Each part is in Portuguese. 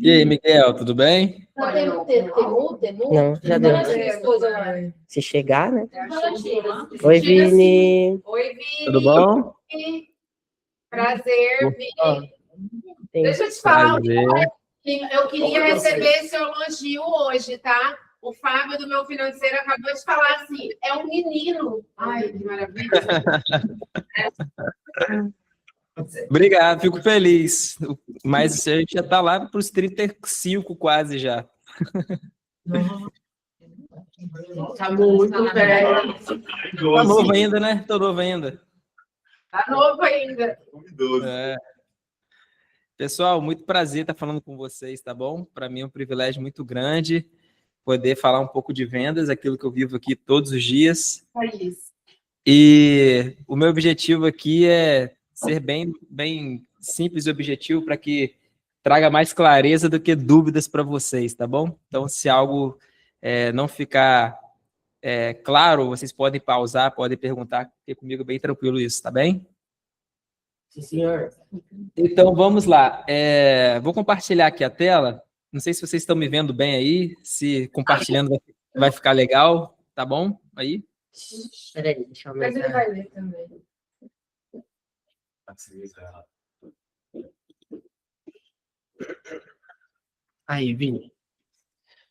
E aí, Miguel, tudo bem? Não, já deu. Se chegar, né? Oi, Vini. Oi, Tudo Vini. bom? Prazer, Ó, Vini. Deixa eu te falar, prazer. eu queria receber seu elogio hoje, tá? O Fábio do meu financeiro acabou de falar assim, é um menino. Ai, que maravilha. Obrigado, fico feliz. Mas a gente já está lá para os 35 quase já. Tá muito velho. Tá novo ainda, né? Tô novo ainda. Tá novo ainda. É. Pessoal, muito prazer estar falando com vocês, tá bom? Para mim é um privilégio muito grande poder falar um pouco de vendas, aquilo que eu vivo aqui todos os dias. É isso. E o meu objetivo aqui é ser bem simples e objetivo para que traga mais clareza do que dúvidas para vocês, tá bom? Então, se algo não ficar claro, vocês podem pausar, podem perguntar, porque comigo é bem tranquilo isso, tá bem? Sim, senhor. Então, vamos lá. Vou compartilhar aqui a tela. Não sei se vocês estão me vendo bem aí, se compartilhando vai ficar legal, tá bom? Aí? Peraí, deixa eu Mas ele aumentar. vai ler também. Aí, Vini.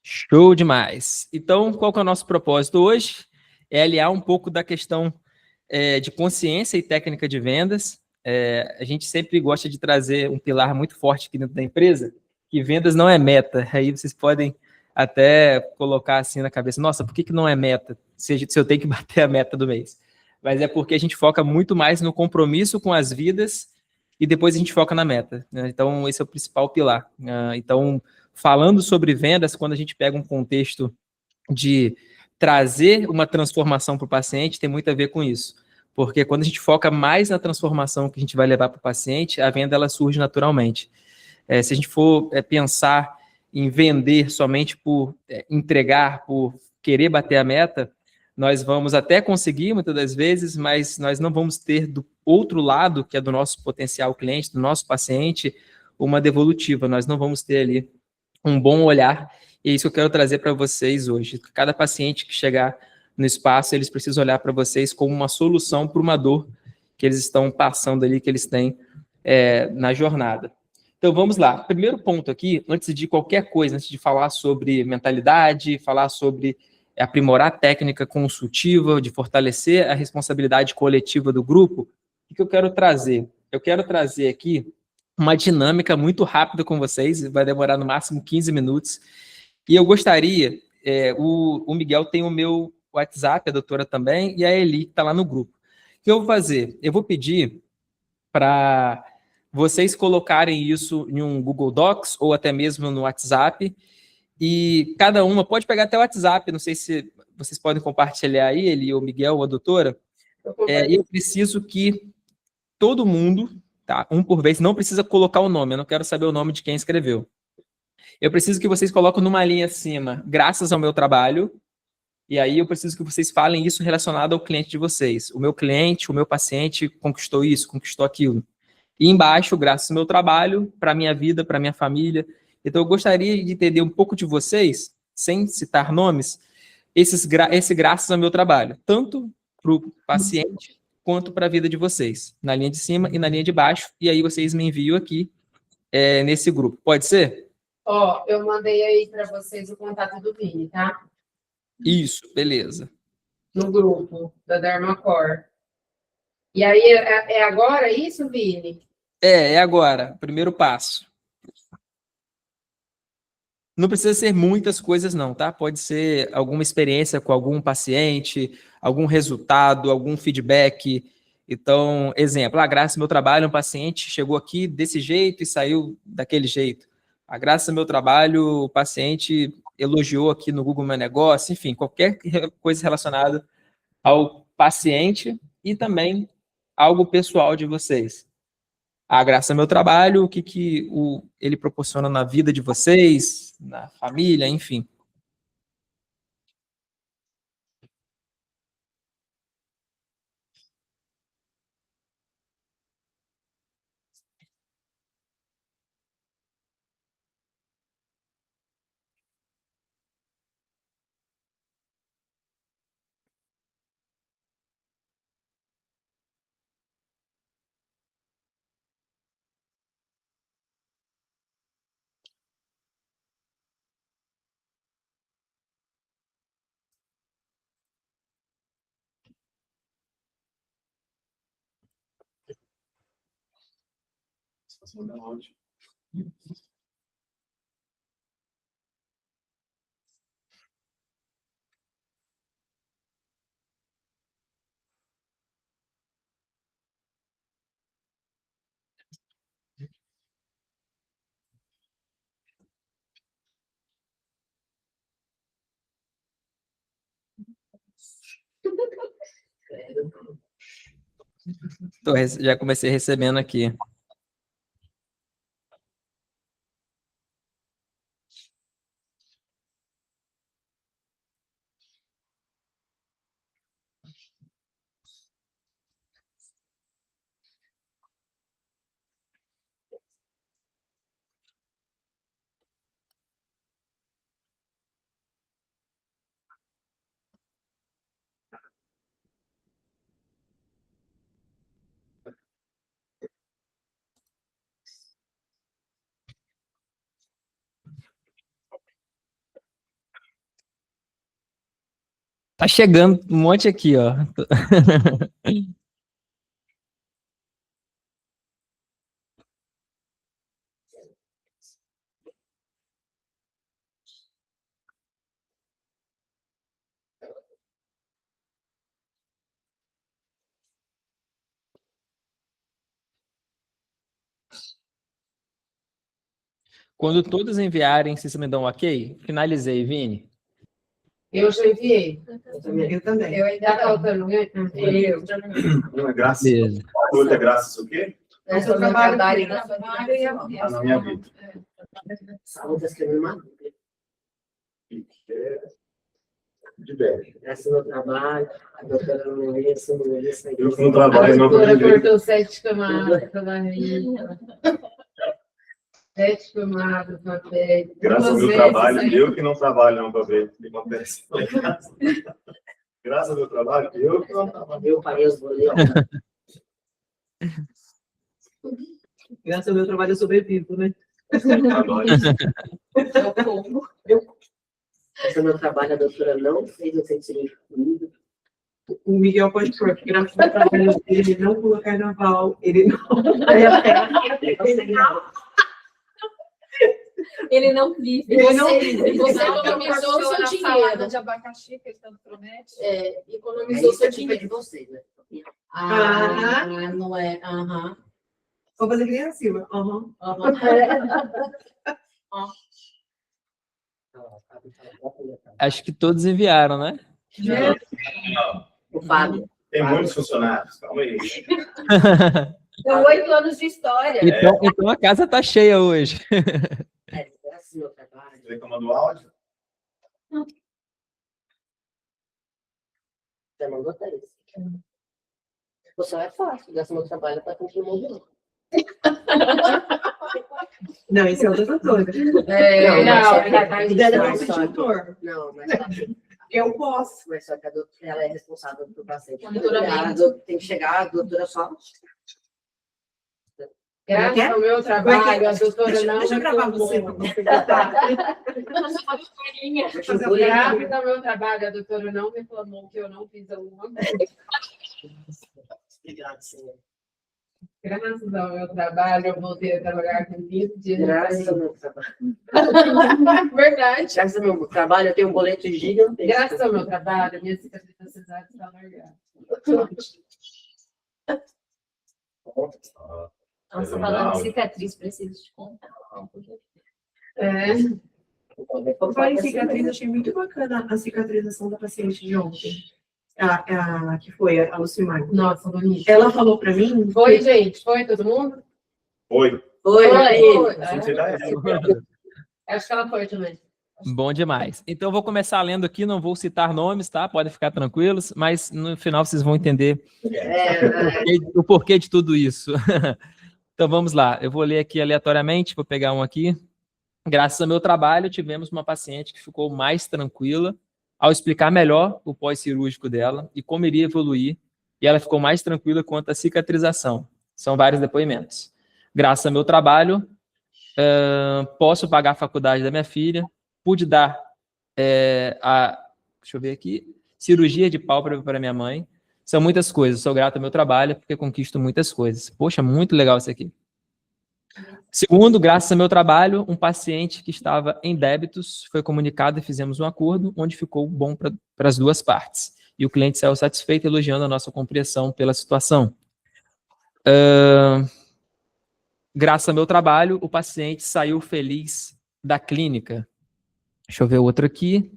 Show demais. Então, qual que é o nosso propósito hoje? É aliar um pouco da questão de consciência e técnica de vendas. A gente sempre gosta de trazer um pilar muito forte aqui dentro da empresa, que vendas não é meta. Aí vocês podem até colocar assim na cabeça, nossa, por que não é meta? Se eu tenho que bater a meta do mês. Mas é porque a gente foca muito mais no compromisso com as vidas e depois a gente foca na meta, né? Então, esse é o principal pilar. Então, falando sobre vendas, quando a gente pega um contexto de trazer uma transformação para o paciente, tem muito a ver com isso. Porque quando a gente foca mais na transformação que a gente vai levar para o paciente, a venda ela surge naturalmente. Se a gente for pensar em vender somente por entregar, por querer bater a meta, nós vamos até conseguir muitas das vezes, mas nós não vamos ter do outro lado, que é do nosso potencial cliente, do nosso paciente, uma devolutiva. Nós não vamos ter ali um bom olhar, e é isso que eu quero trazer para vocês hoje. Cada paciente que chegar no espaço, eles precisam olhar para vocês como uma solução para uma dor que eles estão passando ali, que eles têm na jornada. Então vamos lá. Primeiro ponto aqui, antes de qualquer coisa, antes de falar sobre mentalidade, falar sobre aprimorar a técnica consultiva, de fortalecer a responsabilidade coletiva do grupo, o que eu quero trazer? Eu quero trazer aqui uma dinâmica muito rápida com vocês, vai demorar no máximo 15 minutos. E eu gostaria, o Miguel tem o meu WhatsApp, a doutora também, e a Eli, que está lá no grupo. O que eu vou fazer? Eu vou pedir para vocês colocarem isso em um Google Docs ou até mesmo no WhatsApp, e cada uma pode pegar até o WhatsApp, não sei se vocês podem compartilhar aí, Eli, ou Miguel, ou a doutora, e eu preciso que todo mundo, tá, um por vez, não precisa colocar o nome, eu não quero saber o nome de quem escreveu. Eu preciso que vocês coloquem numa linha acima, graças ao meu trabalho, e aí eu preciso que vocês falem isso relacionado ao cliente de vocês. O meu cliente, o meu paciente conquistou isso, conquistou aquilo. E embaixo, graças ao meu trabalho, para a minha vida, para a minha família. Então eu gostaria de entender um pouco de vocês, sem citar nomes, esse graças ao meu trabalho, tanto para o paciente quanto para a vida de vocês, na linha de cima e na linha de baixo, e aí vocês me enviam aqui nesse grupo. Pode ser? Ó, eu mandei aí para vocês o contato do Vini, tá? Isso, beleza. No grupo da Dermacor. E aí, é agora isso, Vini? É agora, primeiro passo. Não precisa ser muitas coisas, não, tá? Pode ser alguma experiência com algum paciente, algum resultado, algum feedback. Então, exemplo, graças ao meu trabalho, um paciente chegou aqui desse jeito e saiu daquele jeito. Graças ao meu trabalho, o paciente elogiou aqui no Google Meu Negócio, enfim, qualquer coisa relacionada ao paciente e também algo pessoal de vocês. Graças ao meu trabalho, o que ele proporciona na vida de vocês, na família, enfim. Já comecei recebendo aqui. Tá chegando um monte aqui, ó. Quando todos enviarem, vocês me dão um ok? Finalizei, Vini. Eu já enviei. Eu também. Eu ainda tá faltando, né? Eu. Não é graças. Beleza. Outra graças o quê? É seu trabalho Na minha vida. Saúde que eu me mato. De bem. Esse é o meu trabalho. A doutora não conhece, não conhece. Eu que não trabalho, A não doutora tô cortou 7 camadas pela minha. 7 camadas, papel. Graças ao meu trabalho, eu que não trabalho não para ver o que acontece. Graças ao meu trabalho, eu que não trabalho. Eu parei os boletos. Graças ao meu trabalho eu sobrevivo, né? Adoro. Esse é o meu trabalho, a doutora não fez o centro comigo. O Miguel pode pôr, porque graças ao trabalho dele, ele não pula carnaval, ele não. Ele não vive. Ele não vive. Você economizou o seu dinheiro. De abacaxi que ele tanto promete. É, Aí economizou o seu isso é culpa de dinheiro. vocês, né? Ah, não é. Aham. Vou fazer que nem a Silva. Aham. Acho que todos enviaram, né? O Fábio. Tem muitos funcionários, calma aí. São 8 anos de história. Então a casa tá cheia hoje. Graças ao meu trabalho. Reclamando áudio? Já mandou até isso. O céu é fácil, graças ao meu trabalho para cumprir o mundo. Não, esse é outra doutora. Não, mas tá. Eu posso. Mas só que a doutora ela é responsável pelo paciente. Doutora Tem que chegar, a doutora só. Graças ao meu trabalho, a doutora não. Deixa eu gravar você para você perguntar. Graças ao meu trabalho, a doutora não reclamou que eu não fiz alguma coisa. Obrigado, senhor. Graças ao meu trabalho, eu voltei a trabalhar com 15 dias. Graças ao meu trabalho. Verdade. Graças ao meu trabalho, eu tenho um boleto gigantesco. Graças ao meu trabalho, minha cicatrização está largada. Nossa, falando de cicatriz, preciso te contar. É. Falar em cicatriz, achei muito bacana a cicatrização da paciente de ontem. Que foi a Lucimar. Nossa, bonito. Ela falou para mim. Foi, gente? Foi todo mundo? Oi. Oi, Não sei dar essa. Acho que ela foi também. Bom demais. Então eu vou começar lendo aqui, não vou citar nomes, tá? Podem ficar tranquilos, mas no final vocês vão entender o porquê de tudo isso. Então vamos lá, eu vou ler aqui aleatoriamente, vou pegar um aqui. Graças ao meu trabalho, tivemos uma paciente que ficou mais tranquila ao explicar melhor o pós-cirúrgico dela e como iria evoluir, e ela ficou mais tranquila quanto à cicatrização. São vários depoimentos. Graças ao meu trabalho, posso pagar a faculdade da minha filha, pude dar deixa eu ver aqui, cirurgia de pálpebra para minha mãe. São muitas coisas, sou grato ao meu trabalho porque conquisto muitas coisas. Poxa, muito legal isso aqui. Segundo, graças ao meu trabalho, um paciente que estava em débitos foi comunicado e fizemos um acordo onde ficou bom para as duas partes. E o cliente saiu satisfeito, elogiando a nossa compreensão pela situação. Graças ao meu trabalho, o paciente saiu feliz da clínica. Deixa eu ver outro aqui.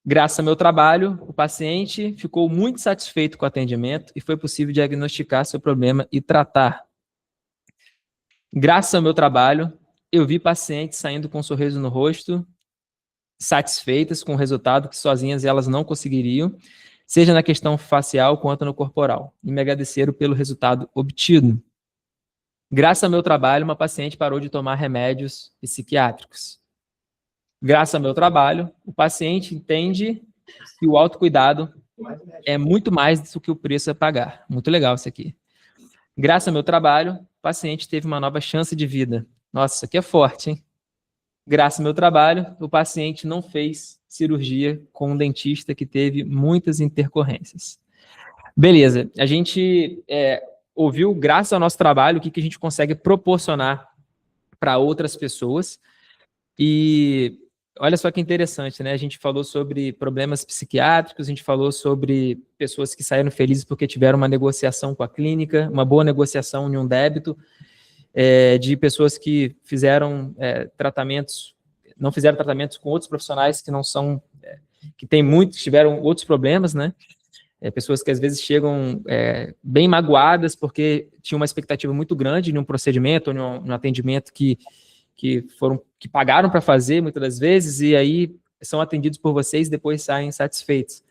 Graças ao meu trabalho, o paciente ficou muito satisfeito com o atendimento e foi possível diagnosticar seu problema e tratar. Graças ao meu trabalho, eu vi pacientes saindo com um sorriso no rosto, satisfeitas com o resultado que sozinhas elas não conseguiriam, seja na questão facial quanto no corporal, e me agradeceram pelo resultado obtido. Graças ao meu trabalho, uma paciente parou de tomar remédios psiquiátricos. Graças ao meu trabalho, o paciente entende que o autocuidado é muito mais do que o preço a pagar. Muito legal isso aqui. Graças ao meu trabalho, o paciente teve uma nova chance de vida. Nossa, isso aqui é forte, hein? Graças ao meu trabalho, o paciente não fez cirurgia com um dentista que teve muitas intercorrências. Beleza, a gente ouviu, graças ao nosso trabalho, o que a gente consegue proporcionar para outras pessoas. E olha só que interessante, né? A gente falou sobre problemas psiquiátricos, a gente falou sobre pessoas que saíram felizes porque tiveram uma negociação com a clínica, uma boa negociação em um débito, de pessoas que fizeram tratamentos, não fizeram tratamentos com outros profissionais que não são, que tem muitos, tiveram outros problemas, né? Pessoas que às vezes chegam bem magoadas porque tinham uma expectativa muito grande em um procedimento ou em um atendimento que pagaram para fazer muitas das vezes e aí são atendidos por vocês e depois saem satisfeitos.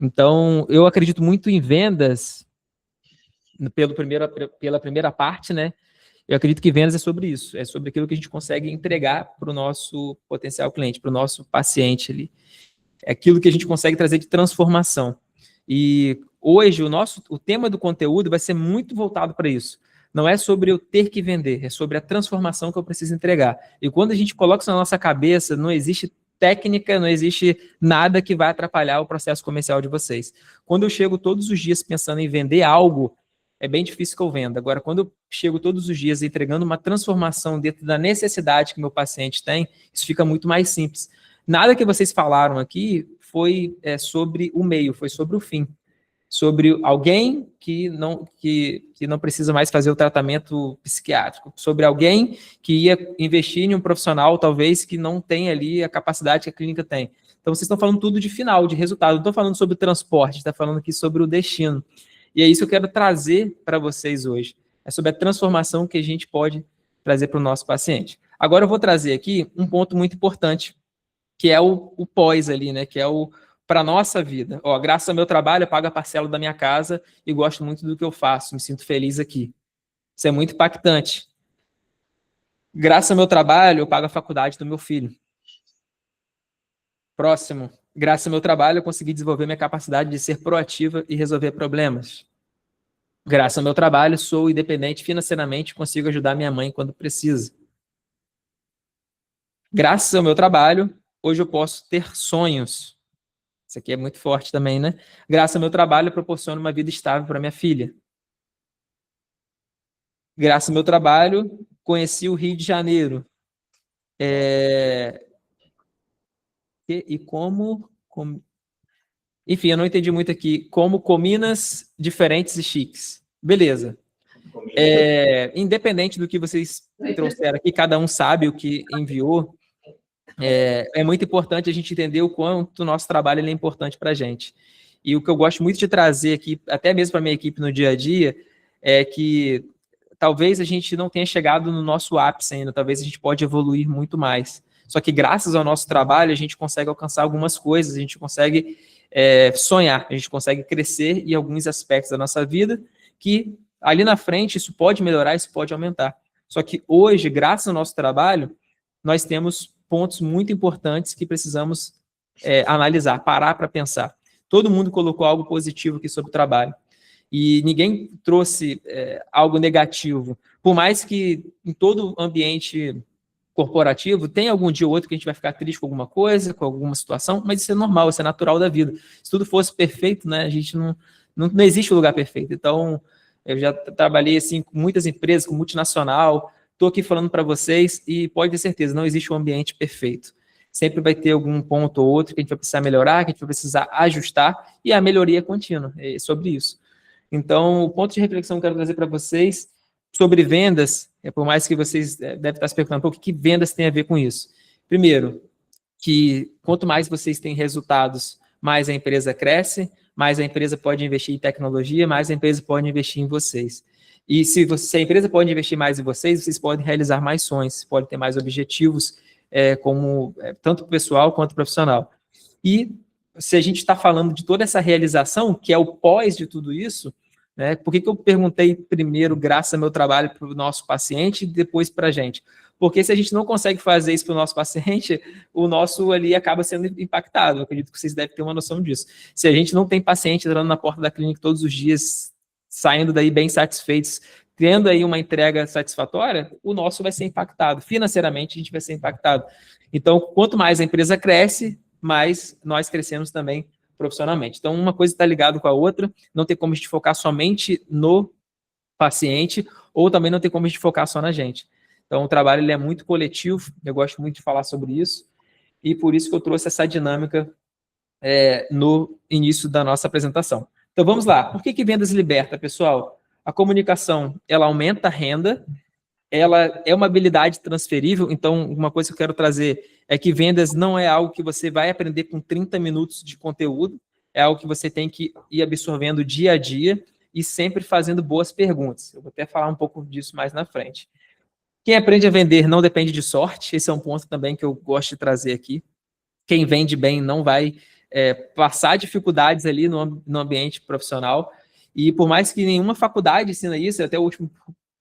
Então, eu acredito muito em vendas pela primeira parte, né? Eu acredito que vendas é sobre isso, é sobre aquilo que a gente consegue entregar para o nosso potencial cliente, para o nosso paciente ali. É aquilo que a gente consegue trazer de transformação. E hoje o tema do conteúdo vai ser muito voltado para isso. Não é sobre eu ter que vender, é sobre a transformação que eu preciso entregar. E quando a gente coloca isso na nossa cabeça, não existe técnica, não existe nada que vai atrapalhar o processo comercial de vocês. Quando eu chego todos os dias pensando em vender algo, é bem difícil que eu venda. Agora, quando eu chego todos os dias entregando uma transformação dentro da necessidade que meu paciente tem, isso fica muito mais simples. Nada que vocês falaram aqui foi sobre o meio, foi sobre o fim. Sobre alguém que não precisa mais fazer o tratamento psiquiátrico, sobre alguém que ia investir em um profissional, talvez, que não tem ali a capacidade que a clínica tem. Então, vocês estão falando tudo de final, de resultado. Não estou falando sobre o transporte, está falando aqui sobre o destino. E é isso que eu quero trazer para vocês hoje. É sobre a transformação que a gente pode trazer para o nosso paciente. Agora, eu vou trazer aqui um ponto muito importante, que é o pós ali, né? Que é o para a nossa vida. Ó, graças ao meu trabalho, eu pago a parcela da minha casa e gosto muito do que eu faço, me sinto feliz aqui. Isso é muito impactante. Graças ao meu trabalho, eu pago a faculdade do meu filho. Próximo. Graças ao meu trabalho, eu consegui desenvolver minha capacidade de ser proativa e resolver problemas. Graças ao meu trabalho, sou independente financeiramente e consigo ajudar minha mãe quando precisa. Graças ao meu trabalho, hoje eu posso ter sonhos. Isso aqui é muito forte também, né? Graças ao meu trabalho, eu proporciono uma vida estável para minha filha. Graças ao meu trabalho, conheci o Rio de Janeiro. E como... Enfim, eu não entendi muito aqui. Como cominas diferentes e chiques. Beleza. Independente do que vocês trouxeram aqui, cada um sabe o que enviou. É muito importante a gente entender o quanto o nosso trabalho é importante para a gente. E o que eu gosto muito de trazer aqui, até mesmo para a minha equipe no dia a dia, é que talvez a gente não tenha chegado no nosso ápice ainda, talvez a gente pode evoluir muito mais. Só que graças ao nosso trabalho, a gente consegue alcançar algumas coisas, a gente consegue sonhar, a gente consegue crescer em alguns aspectos da nossa vida, que ali na frente isso pode melhorar, isso pode aumentar. Só que hoje, graças ao nosso trabalho, nós temos pontos muito importantes que precisamos analisar, parar para pensar. Todo mundo colocou algo positivo aqui sobre o trabalho. E ninguém trouxe algo negativo. Por mais que em todo ambiente corporativo, tem algum dia ou outro que a gente vai ficar triste com alguma coisa, com alguma situação, mas isso é normal, isso é natural da vida. Se tudo fosse perfeito, né, a gente não existe um lugar perfeito. Então, eu já trabalhei assim, com muitas empresas, com multinacional, estou aqui falando para vocês e pode ter certeza, não existe um ambiente perfeito. Sempre vai ter algum ponto ou outro que a gente vai precisar melhorar, que a gente vai precisar ajustar, e a melhoria é contínua, é sobre isso. Então, o ponto de reflexão que eu quero trazer para vocês sobre vendas, por mais que vocês devem estar se perguntando, o que vendas tem a ver com isso? Primeiro, que quanto mais vocês têm resultados, mais a empresa cresce, mais a empresa pode investir em tecnologia, mais a empresa pode investir em vocês. E se a empresa pode investir mais em vocês, vocês podem realizar mais sonhos, podem ter mais objetivos, tanto pessoal quanto profissional. E se a gente está falando de toda essa realização, que é o pós de tudo isso, né, por que eu perguntei primeiro, graças ao meu trabalho, para o nosso paciente e depois para a gente? Porque se a gente não consegue fazer isso para o nosso paciente, o nosso ali acaba sendo impactado. Eu acredito que vocês devem ter uma noção disso. Se a gente não tem paciente entrando na porta da clínica todos os dias, saindo daí bem satisfeitos, tendo aí uma entrega satisfatória, o nosso vai ser impactado. Financeiramente, a gente vai ser impactado. Então, quanto mais a empresa cresce, mais nós crescemos também profissionalmente. Então, uma coisa está ligada com a outra, não tem como a gente focar somente no paciente, ou também não tem como a gente focar só na gente. Então, o trabalho ele é muito coletivo, eu gosto muito de falar sobre isso, e por isso que eu trouxe essa dinâmica no início da nossa apresentação. Então, vamos lá. Por que vendas liberta, pessoal? A comunicação, ela aumenta a renda, ela é uma habilidade transferível, então uma coisa que eu quero trazer é que vendas não é algo que você vai aprender com 30 minutos de conteúdo, é algo que você tem que ir absorvendo dia a dia e sempre fazendo boas perguntas. Eu vou até falar um pouco disso mais na frente. Quem aprende a vender não depende de sorte, esse é um ponto também que eu gosto de trazer aqui. Quem vende bem não vai passar dificuldades ali no ambiente profissional, e por mais que nenhuma faculdade ensina isso, até o último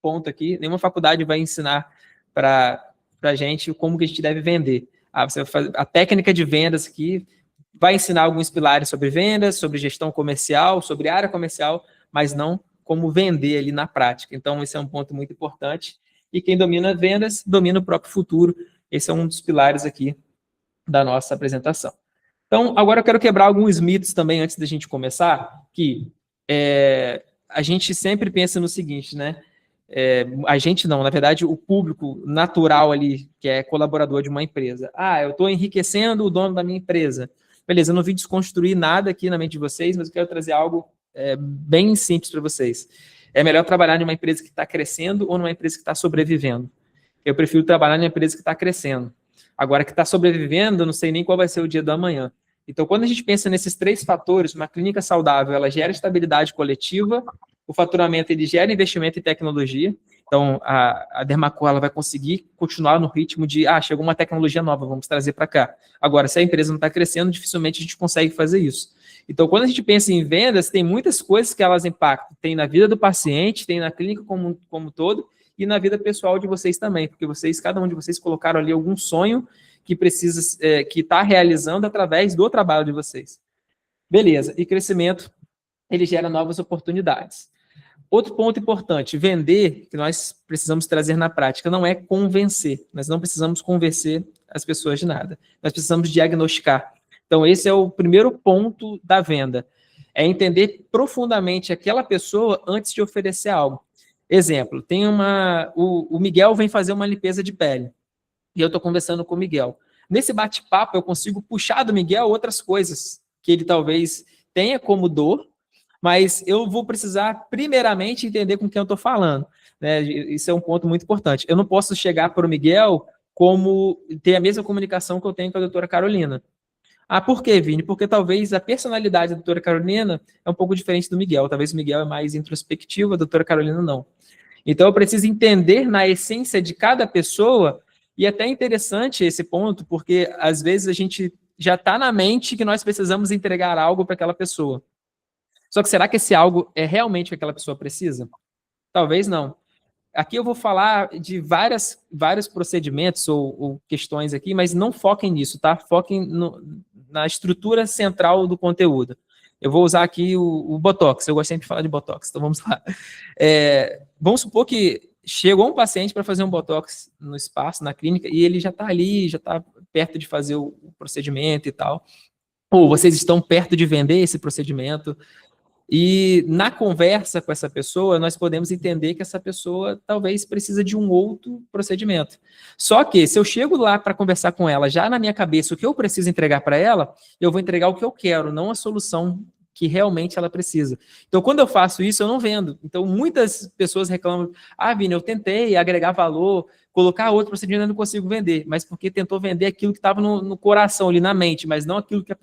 ponto aqui, nenhuma faculdade vai ensinar para a gente como que a gente deve vender. Você vai fazer, a técnica de vendas aqui vai ensinar alguns pilares sobre vendas, sobre gestão comercial, sobre área comercial, mas não como vender ali na prática. Então, esse é um ponto muito importante. E quem domina vendas, domina o próprio futuro. Esse é um dos pilares aqui da nossa apresentação. Então, agora eu quero quebrar alguns mitos também antes da gente começar, que a gente sempre pensa no seguinte, né? A gente não, na verdade, o público natural ali, que é colaborador de uma empresa. Eu estou enriquecendo o dono da minha empresa. Beleza, eu não vim desconstruir nada aqui na mente de vocês, mas eu quero trazer algo bem simples para vocês. É melhor trabalhar em uma empresa que está crescendo ou numa empresa que está sobrevivendo? Eu prefiro trabalhar em uma empresa que está crescendo. Agora, que está sobrevivendo, eu não sei nem qual vai ser o dia do amanhã. Então, quando a gente pensa nesses 3 fatores, uma clínica saudável, ela gera estabilidade coletiva, o faturamento, ele gera investimento em tecnologia. Então, a Dermacol, ela vai conseguir continuar no ritmo de, chegou uma tecnologia nova, vamos trazer para cá. Agora, se a empresa não está crescendo, dificilmente a gente consegue fazer isso. Então, quando a gente pensa em vendas, tem muitas coisas que elas impactam. Tem na vida do paciente, tem na clínica como um todo, e na vida pessoal de vocês também, porque cada um de vocês colocaram ali algum sonho que precisa, que está realizando através do trabalho de vocês. Beleza, e crescimento, ele gera novas oportunidades. Outro ponto importante, vender, que nós precisamos trazer na prática, não é convencer. Nós não precisamos convencer as pessoas de nada. Nós precisamos diagnosticar. Então, esse é o primeiro ponto da venda. É entender profundamente aquela pessoa antes de oferecer algo. Exemplo, o Miguel vem fazer uma limpeza de pele. E eu estou conversando com o Miguel. Nesse bate-papo, eu consigo puxar do Miguel outras coisas que ele talvez tenha como dor, mas eu vou precisar, primeiramente, entender com quem eu estou falando. Né? Isso é um ponto muito importante. Eu não posso chegar para o Miguel como ter a mesma comunicação que eu tenho com a doutora Carolina. Por quê, Vini? Porque talvez a personalidade da doutora Carolina é um pouco diferente do Miguel. Talvez o Miguel é mais introspectivo, a doutora Carolina não. Então, eu preciso entender na essência de cada pessoa, e até interessante esse ponto, porque às vezes a gente já está na mente que nós precisamos entregar algo para aquela pessoa. Só que será que esse algo é realmente o que aquela pessoa precisa? Talvez não. Aqui eu vou falar de vários procedimentos ou questões aqui, mas não foquem nisso, tá? Foquem na estrutura central do conteúdo. Eu vou usar aqui o Botox, eu gosto sempre de falar de Botox, então vamos lá. Vamos supor que chegou um paciente para fazer um Botox no espaço, na clínica, e ele já está ali, já está perto de fazer o procedimento e tal. Ou vocês estão perto de vender esse procedimento. E na conversa com essa pessoa, nós podemos entender que essa pessoa talvez precisa de um outro procedimento. Só que se eu chego lá para conversar com ela, já na minha cabeça, o que eu preciso entregar para ela, eu vou entregar o que eu quero, não a solução que realmente ela precisa. Então, quando eu faço isso, eu não vendo. Então, muitas pessoas reclamam, Vini, eu tentei agregar valor, colocar outro procedimento, eu não consigo vender, mas porque tentou vender aquilo que estava no coração, ali na mente, mas não aquilo que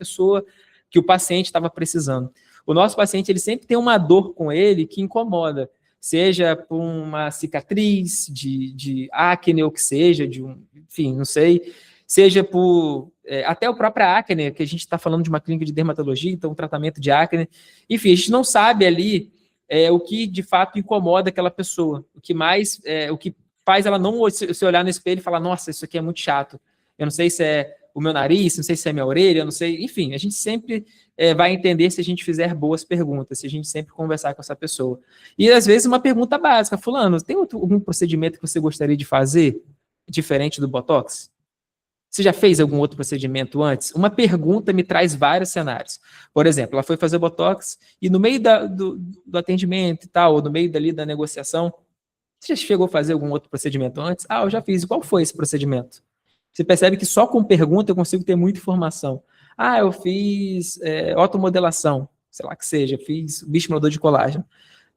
que o paciente estava precisando. O nosso paciente, ele sempre tem uma dor com ele que incomoda, seja por uma cicatriz de acne ou que seja, enfim, não sei, seja por até a própria acne, que a gente está falando de uma clínica de dermatologia, então um tratamento de acne, enfim, a gente não sabe ali o que de fato incomoda aquela pessoa, o que faz ela não se olhar no espelho e falar, nossa, isso aqui é muito chato, eu não sei se é o meu nariz, não sei se é minha orelha, eu não sei, enfim, a gente sempre vai entender se a gente fizer boas perguntas, se a gente sempre conversar com essa pessoa. E às vezes uma pergunta básica, fulano, tem algum procedimento que você gostaria de fazer diferente do Botox? Você já fez algum outro procedimento antes? Uma pergunta me traz vários cenários. Por exemplo, ela foi fazer Botox e no meio do atendimento e tal, ou no meio dali da negociação, você já chegou a fazer algum outro procedimento antes? Eu já fiz. E qual foi esse procedimento? Você percebe que só com pergunta eu consigo ter muita informação. Eu fiz automodelação, sei lá que seja, fiz bioestimulador de colágeno.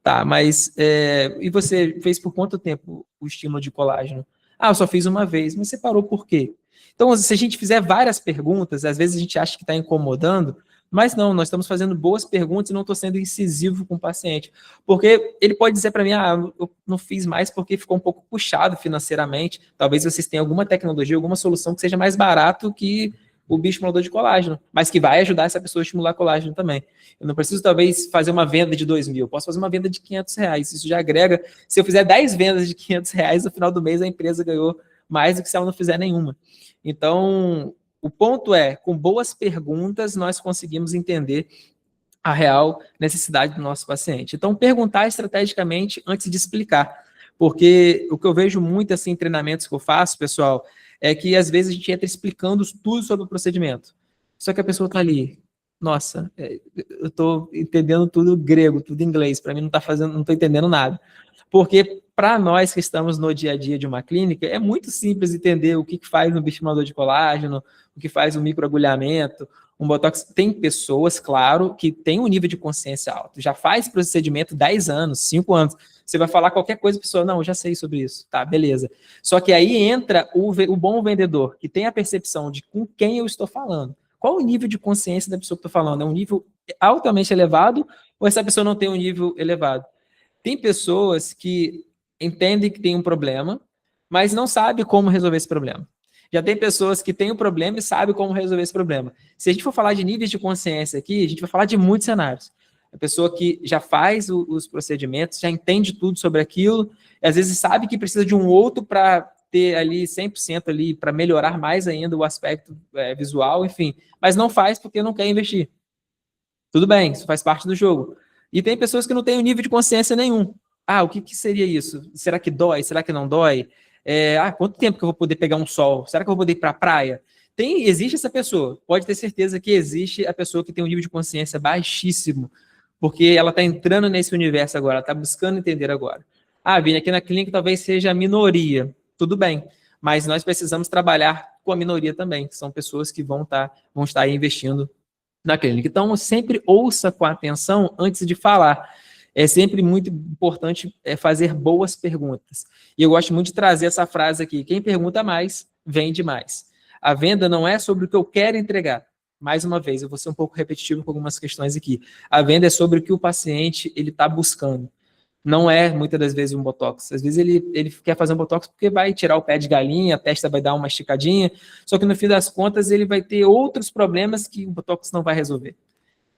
Tá, mas e você fez por quanto tempo o estímulo de colágeno? Eu só fiz uma vez, mas você parou por quê? Então, se a gente fizer várias perguntas, às vezes a gente acha que está incomodando, mas não, nós estamos fazendo boas perguntas e não estou sendo incisivo com o paciente. Porque ele pode dizer para mim, eu não fiz mais porque ficou um pouco puxado financeiramente, talvez vocês tenham alguma tecnologia, alguma solução que seja mais barato que o bioestimulador de colágeno, mas que vai ajudar essa pessoa a estimular colágeno também. Eu não preciso, talvez, fazer uma venda de 2.000, eu posso fazer uma venda de R$500, isso já agrega, se eu fizer 10 vendas de R$500, no final do mês a empresa ganhou mais do que se ela não fizer nenhuma. Então, o ponto é, com boas perguntas, nós conseguimos entender a real necessidade do nosso paciente. Então, perguntar estrategicamente antes de explicar. Porque o que eu vejo muito, assim, em treinamentos que eu faço, pessoal, é que às vezes a gente entra explicando tudo sobre o procedimento. Só que a pessoa está ali, nossa, eu estou entendendo tudo grego, tudo inglês, para mim não estou entendendo nada. Porque para nós que estamos no dia a dia de uma clínica, é muito simples entender o que faz um bioestimulador de colágeno, o que faz um microagulhamento, um botox. Tem pessoas, claro, que têm um nível de consciência alto, já faz procedimento 10 anos, 5 anos. Você vai falar qualquer coisa, a pessoa, não, eu já sei sobre isso, tá, beleza. Só que aí entra o bom vendedor, que tem a percepção de com quem eu estou falando. Qual o nível de consciência da pessoa que eu estou falando? É um nível altamente elevado ou essa pessoa não tem um nível elevado? Tem pessoas que entendem que tem um problema, mas não sabem como resolver esse problema. Já tem pessoas que têm um problema e sabem como resolver esse problema. Se a gente for falar de níveis de consciência aqui, a gente vai falar de muitos cenários. A pessoa que já faz os procedimentos, já entende tudo sobre aquilo, e às vezes sabe que precisa de um outro para ter ali 100% ali, para melhorar mais ainda o aspecto visual, enfim. Mas não faz porque não quer investir. Tudo bem, isso faz parte do jogo. E tem pessoas que não têm um nível de consciência nenhum. O que seria isso? Será que dói? Será que não dói? Quanto tempo que eu vou poder pegar um sol? Será que eu vou poder ir para a praia? Existe essa pessoa. Pode ter certeza que existe a pessoa que tem um nível de consciência baixíssimo, porque ela está entrando nesse universo agora, ela está buscando entender agora. Vini, aqui na clínica talvez seja a minoria. Tudo bem, mas nós precisamos trabalhar com a minoria também, que são pessoas que vão estar aí investindo na clínica. Então, sempre ouça com atenção antes de falar. É sempre muito importante fazer boas perguntas. E eu gosto muito de trazer essa frase aqui, quem pergunta mais, vende mais. A venda não é sobre o que eu quero entregar. Mais uma vez, eu vou ser um pouco repetitivo com algumas questões aqui. A venda é sobre o que o paciente está buscando. Não é, muitas das vezes, um botox. Às vezes ele quer fazer um botox porque vai tirar o pé de galinha, a testa vai dar uma esticadinha, só que no fim das contas ele vai ter outros problemas que o botox não vai resolver.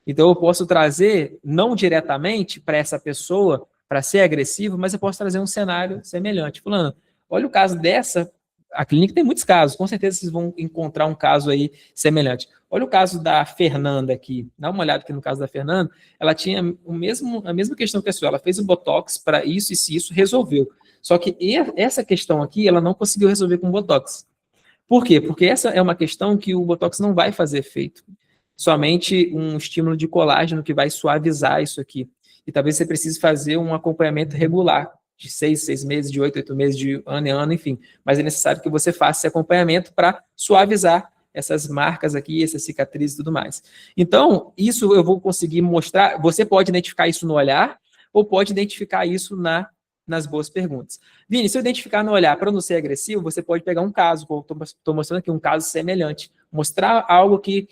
Então eu posso trazer, não diretamente para essa pessoa, para ser agressivo, mas eu posso trazer um cenário semelhante. Fulano, olha o caso dessa, a clínica tem muitos casos, com certeza vocês vão encontrar um caso aí semelhante. Olha o caso da Fernanda aqui, dá uma olhada aqui no caso da Fernanda, ela tinha a mesma questão que a sua, ela fez o botox para isso e se isso resolveu. Só que essa questão aqui, ela não conseguiu resolver com o botox. Por quê? Porque essa é uma questão que o botox não vai fazer efeito. somente um estímulo de colágeno que vai suavizar isso aqui. E talvez você precise fazer um acompanhamento regular, de 6 meses, de 8 meses, de ano em ano, enfim. Mas é necessário que você faça esse acompanhamento para suavizar essas marcas aqui, essas cicatrizes e tudo mais. Então, isso eu vou conseguir mostrar, você pode identificar isso no olhar, ou pode identificar isso nas boas perguntas. Vini, se eu identificar no olhar para não ser agressivo, você pode pegar um caso, como estou mostrando aqui, um caso semelhante, mostrar algo que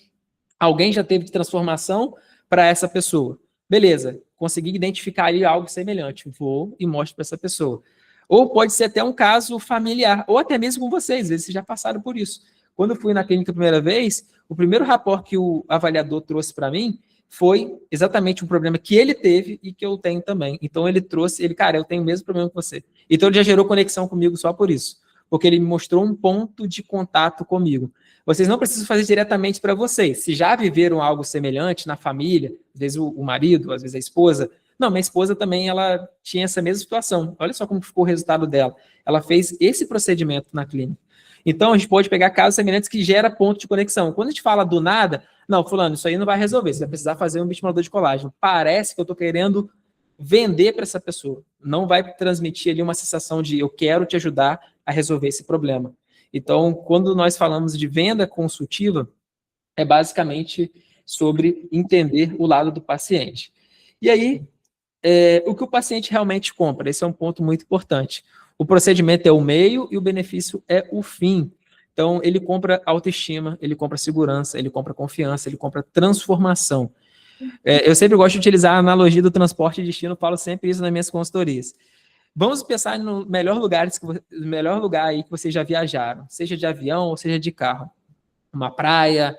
alguém já teve de transformação para essa pessoa. Beleza, consegui identificar ali algo semelhante, vou e mostro para essa pessoa. Ou pode ser até um caso familiar, ou até mesmo com vocês, às vezes vocês já passaram por isso. Quando eu fui na clínica a primeira vez, o primeiro rapport que o avaliador trouxe para mim foi exatamente um problema que ele teve e que eu tenho também. Então ele trouxe, cara, eu tenho o mesmo problema que você. Então ele já gerou conexão comigo só por isso, porque ele me mostrou um ponto de contato comigo. Vocês não precisam fazer diretamente para vocês. Se já viveram algo semelhante na família, às vezes o marido, às vezes a esposa. Não, minha esposa também, ela tinha essa mesma situação. Olha só como ficou o resultado dela. Ela fez esse procedimento na clínica. Então, a gente pode pegar casos semelhantes que gera ponto de conexão. Quando a gente fala do nada, não, fulano, isso aí não vai resolver. Você vai precisar fazer um estimulador de colágeno. Parece que eu estou querendo vender para essa pessoa. Não vai transmitir ali uma sensação de eu quero te ajudar a resolver esse problema. Então, quando nós falamos de venda consultiva, é basicamente sobre entender o lado do paciente. E aí, o que o paciente realmente compra? Esse é um ponto muito importante. O procedimento é o meio e o benefício é o fim. Então, ele compra autoestima, ele compra segurança, ele compra confiança, ele compra transformação. Eu sempre gosto de utilizar a analogia do transporte de destino, falo sempre isso nas minhas consultorias. Vamos pensar no melhor lugar aí que vocês já viajaram, seja de avião ou seja de carro. Uma praia,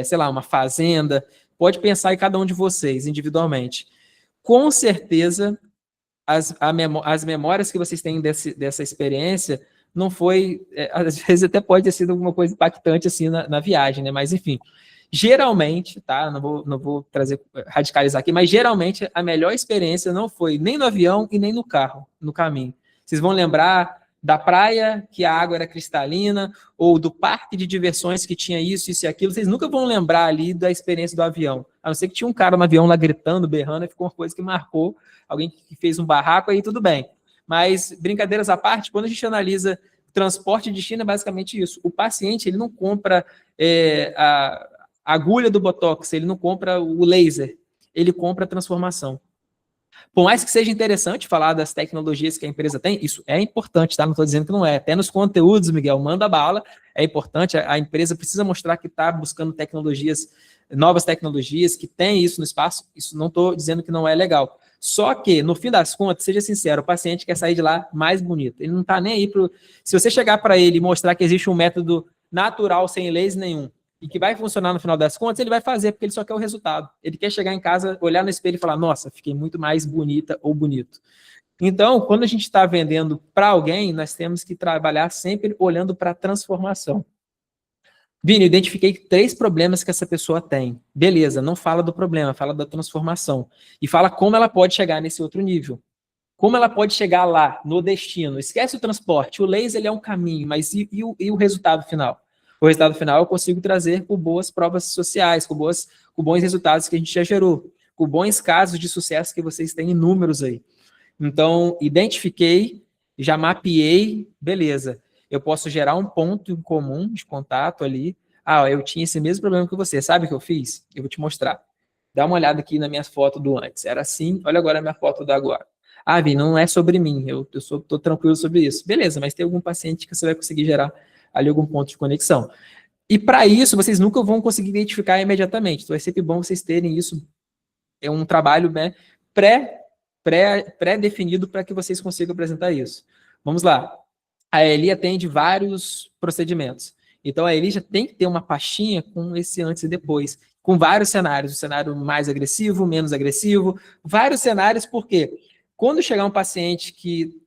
sei lá, uma fazenda. Pode pensar em cada um de vocês individualmente. Com certeza, as memórias que vocês têm dessa experiência não foi, às vezes até pode ter sido alguma coisa impactante assim na viagem, né? Mas enfim, geralmente, tá? Não vou radicalizar aqui, mas geralmente a melhor experiência não foi nem no avião e nem no carro, no caminho. Vocês vão lembrar da praia, que a água era cristalina, ou do parque de diversões que tinha isso e aquilo. Vocês nunca vão lembrar ali da experiência do avião. A não ser que tinha um cara no avião lá gritando, berrando, e ficou uma coisa que marcou, alguém que fez um barraco, aí tudo bem. Mas, brincadeiras à parte, quando a gente analisa transporte de destino, é basicamente isso. O paciente, ele não compra a agulha do Botox, ele não compra o laser, ele compra a transformação. Por mais que seja interessante falar das tecnologias que a empresa tem, isso é importante, tá? Não estou dizendo que não é. Até nos conteúdos, Miguel, manda bala, é importante, a empresa precisa mostrar que está buscando tecnologias, novas tecnologias, que tem isso no espaço, isso não estou dizendo que não é legal. Só que, no fim das contas, seja sincero, o paciente quer sair de lá mais bonito. Ele não está nem aí para... Se você chegar para ele e mostrar que existe um método natural, sem laser nenhum, e que vai funcionar no final das contas, ele vai fazer, porque ele só quer o resultado. Ele quer chegar em casa, olhar no espelho e falar, nossa, fiquei muito mais bonita ou bonito. Então, quando a gente está vendendo para alguém, nós temos que trabalhar sempre olhando para a transformação. Vini, identifiquei 3 problemas que essa pessoa tem. Beleza, não fala do problema, fala da transformação. E fala como ela pode chegar nesse outro nível. Como ela pode chegar lá, no destino. Esquece o transporte, o laser ele é um caminho, mas e o resultado final? O resultado final eu consigo trazer com boas provas sociais, com bons resultados que a gente já gerou, com bons casos de sucesso que vocês têm inúmeros aí. Então, identifiquei, já mapeei, beleza. Eu posso gerar um ponto em comum de contato ali. Eu tinha esse mesmo problema que você. Sabe o que eu fiz? Eu vou te mostrar. Dá uma olhada aqui na minha foto do antes. Era assim, olha agora a minha foto do agora. Vi, não é sobre mim, eu estou tranquilo sobre isso. Beleza, mas tem algum paciente que você vai conseguir gerar ali algum ponto de conexão. E para isso, vocês nunca vão conseguir identificar imediatamente. Então, é sempre bom vocês terem isso. É um trabalho, né, pré-definido para que vocês consigam apresentar isso. Vamos lá. A Eli atende vários procedimentos. Então, a Eli já tem que ter uma pastinha com esse antes e depois, com vários cenários. O cenário mais agressivo, menos agressivo, vários cenários, porque quando chegar um paciente que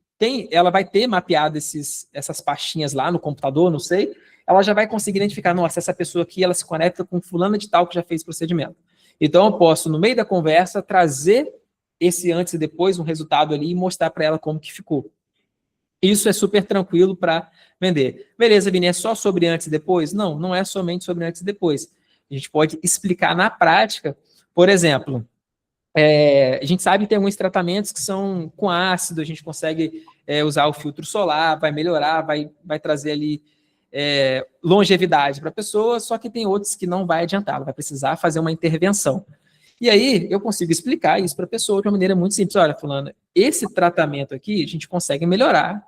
ela vai ter mapeado essas pastinhas lá no computador, não sei, ela já vai conseguir identificar, nossa, essa pessoa aqui, ela se conecta com fulana de tal que já fez procedimento. Então, eu posso, no meio da conversa, trazer esse antes e depois, um resultado ali, e mostrar para ela como que ficou. Isso é super tranquilo para vender. Beleza, Vini, é só sobre antes e depois? Não, não é somente sobre antes e depois. A gente pode explicar na prática, por exemplo, a gente sabe que tem alguns tratamentos que são com ácido, a gente consegue usar o filtro solar, vai melhorar, vai trazer ali longevidade para a pessoa, só que tem outros que não vai adiantar, ela vai precisar fazer uma intervenção. E aí eu consigo explicar isso para a pessoa de uma maneira muito simples. Olha, fulano, esse tratamento aqui a gente consegue melhorar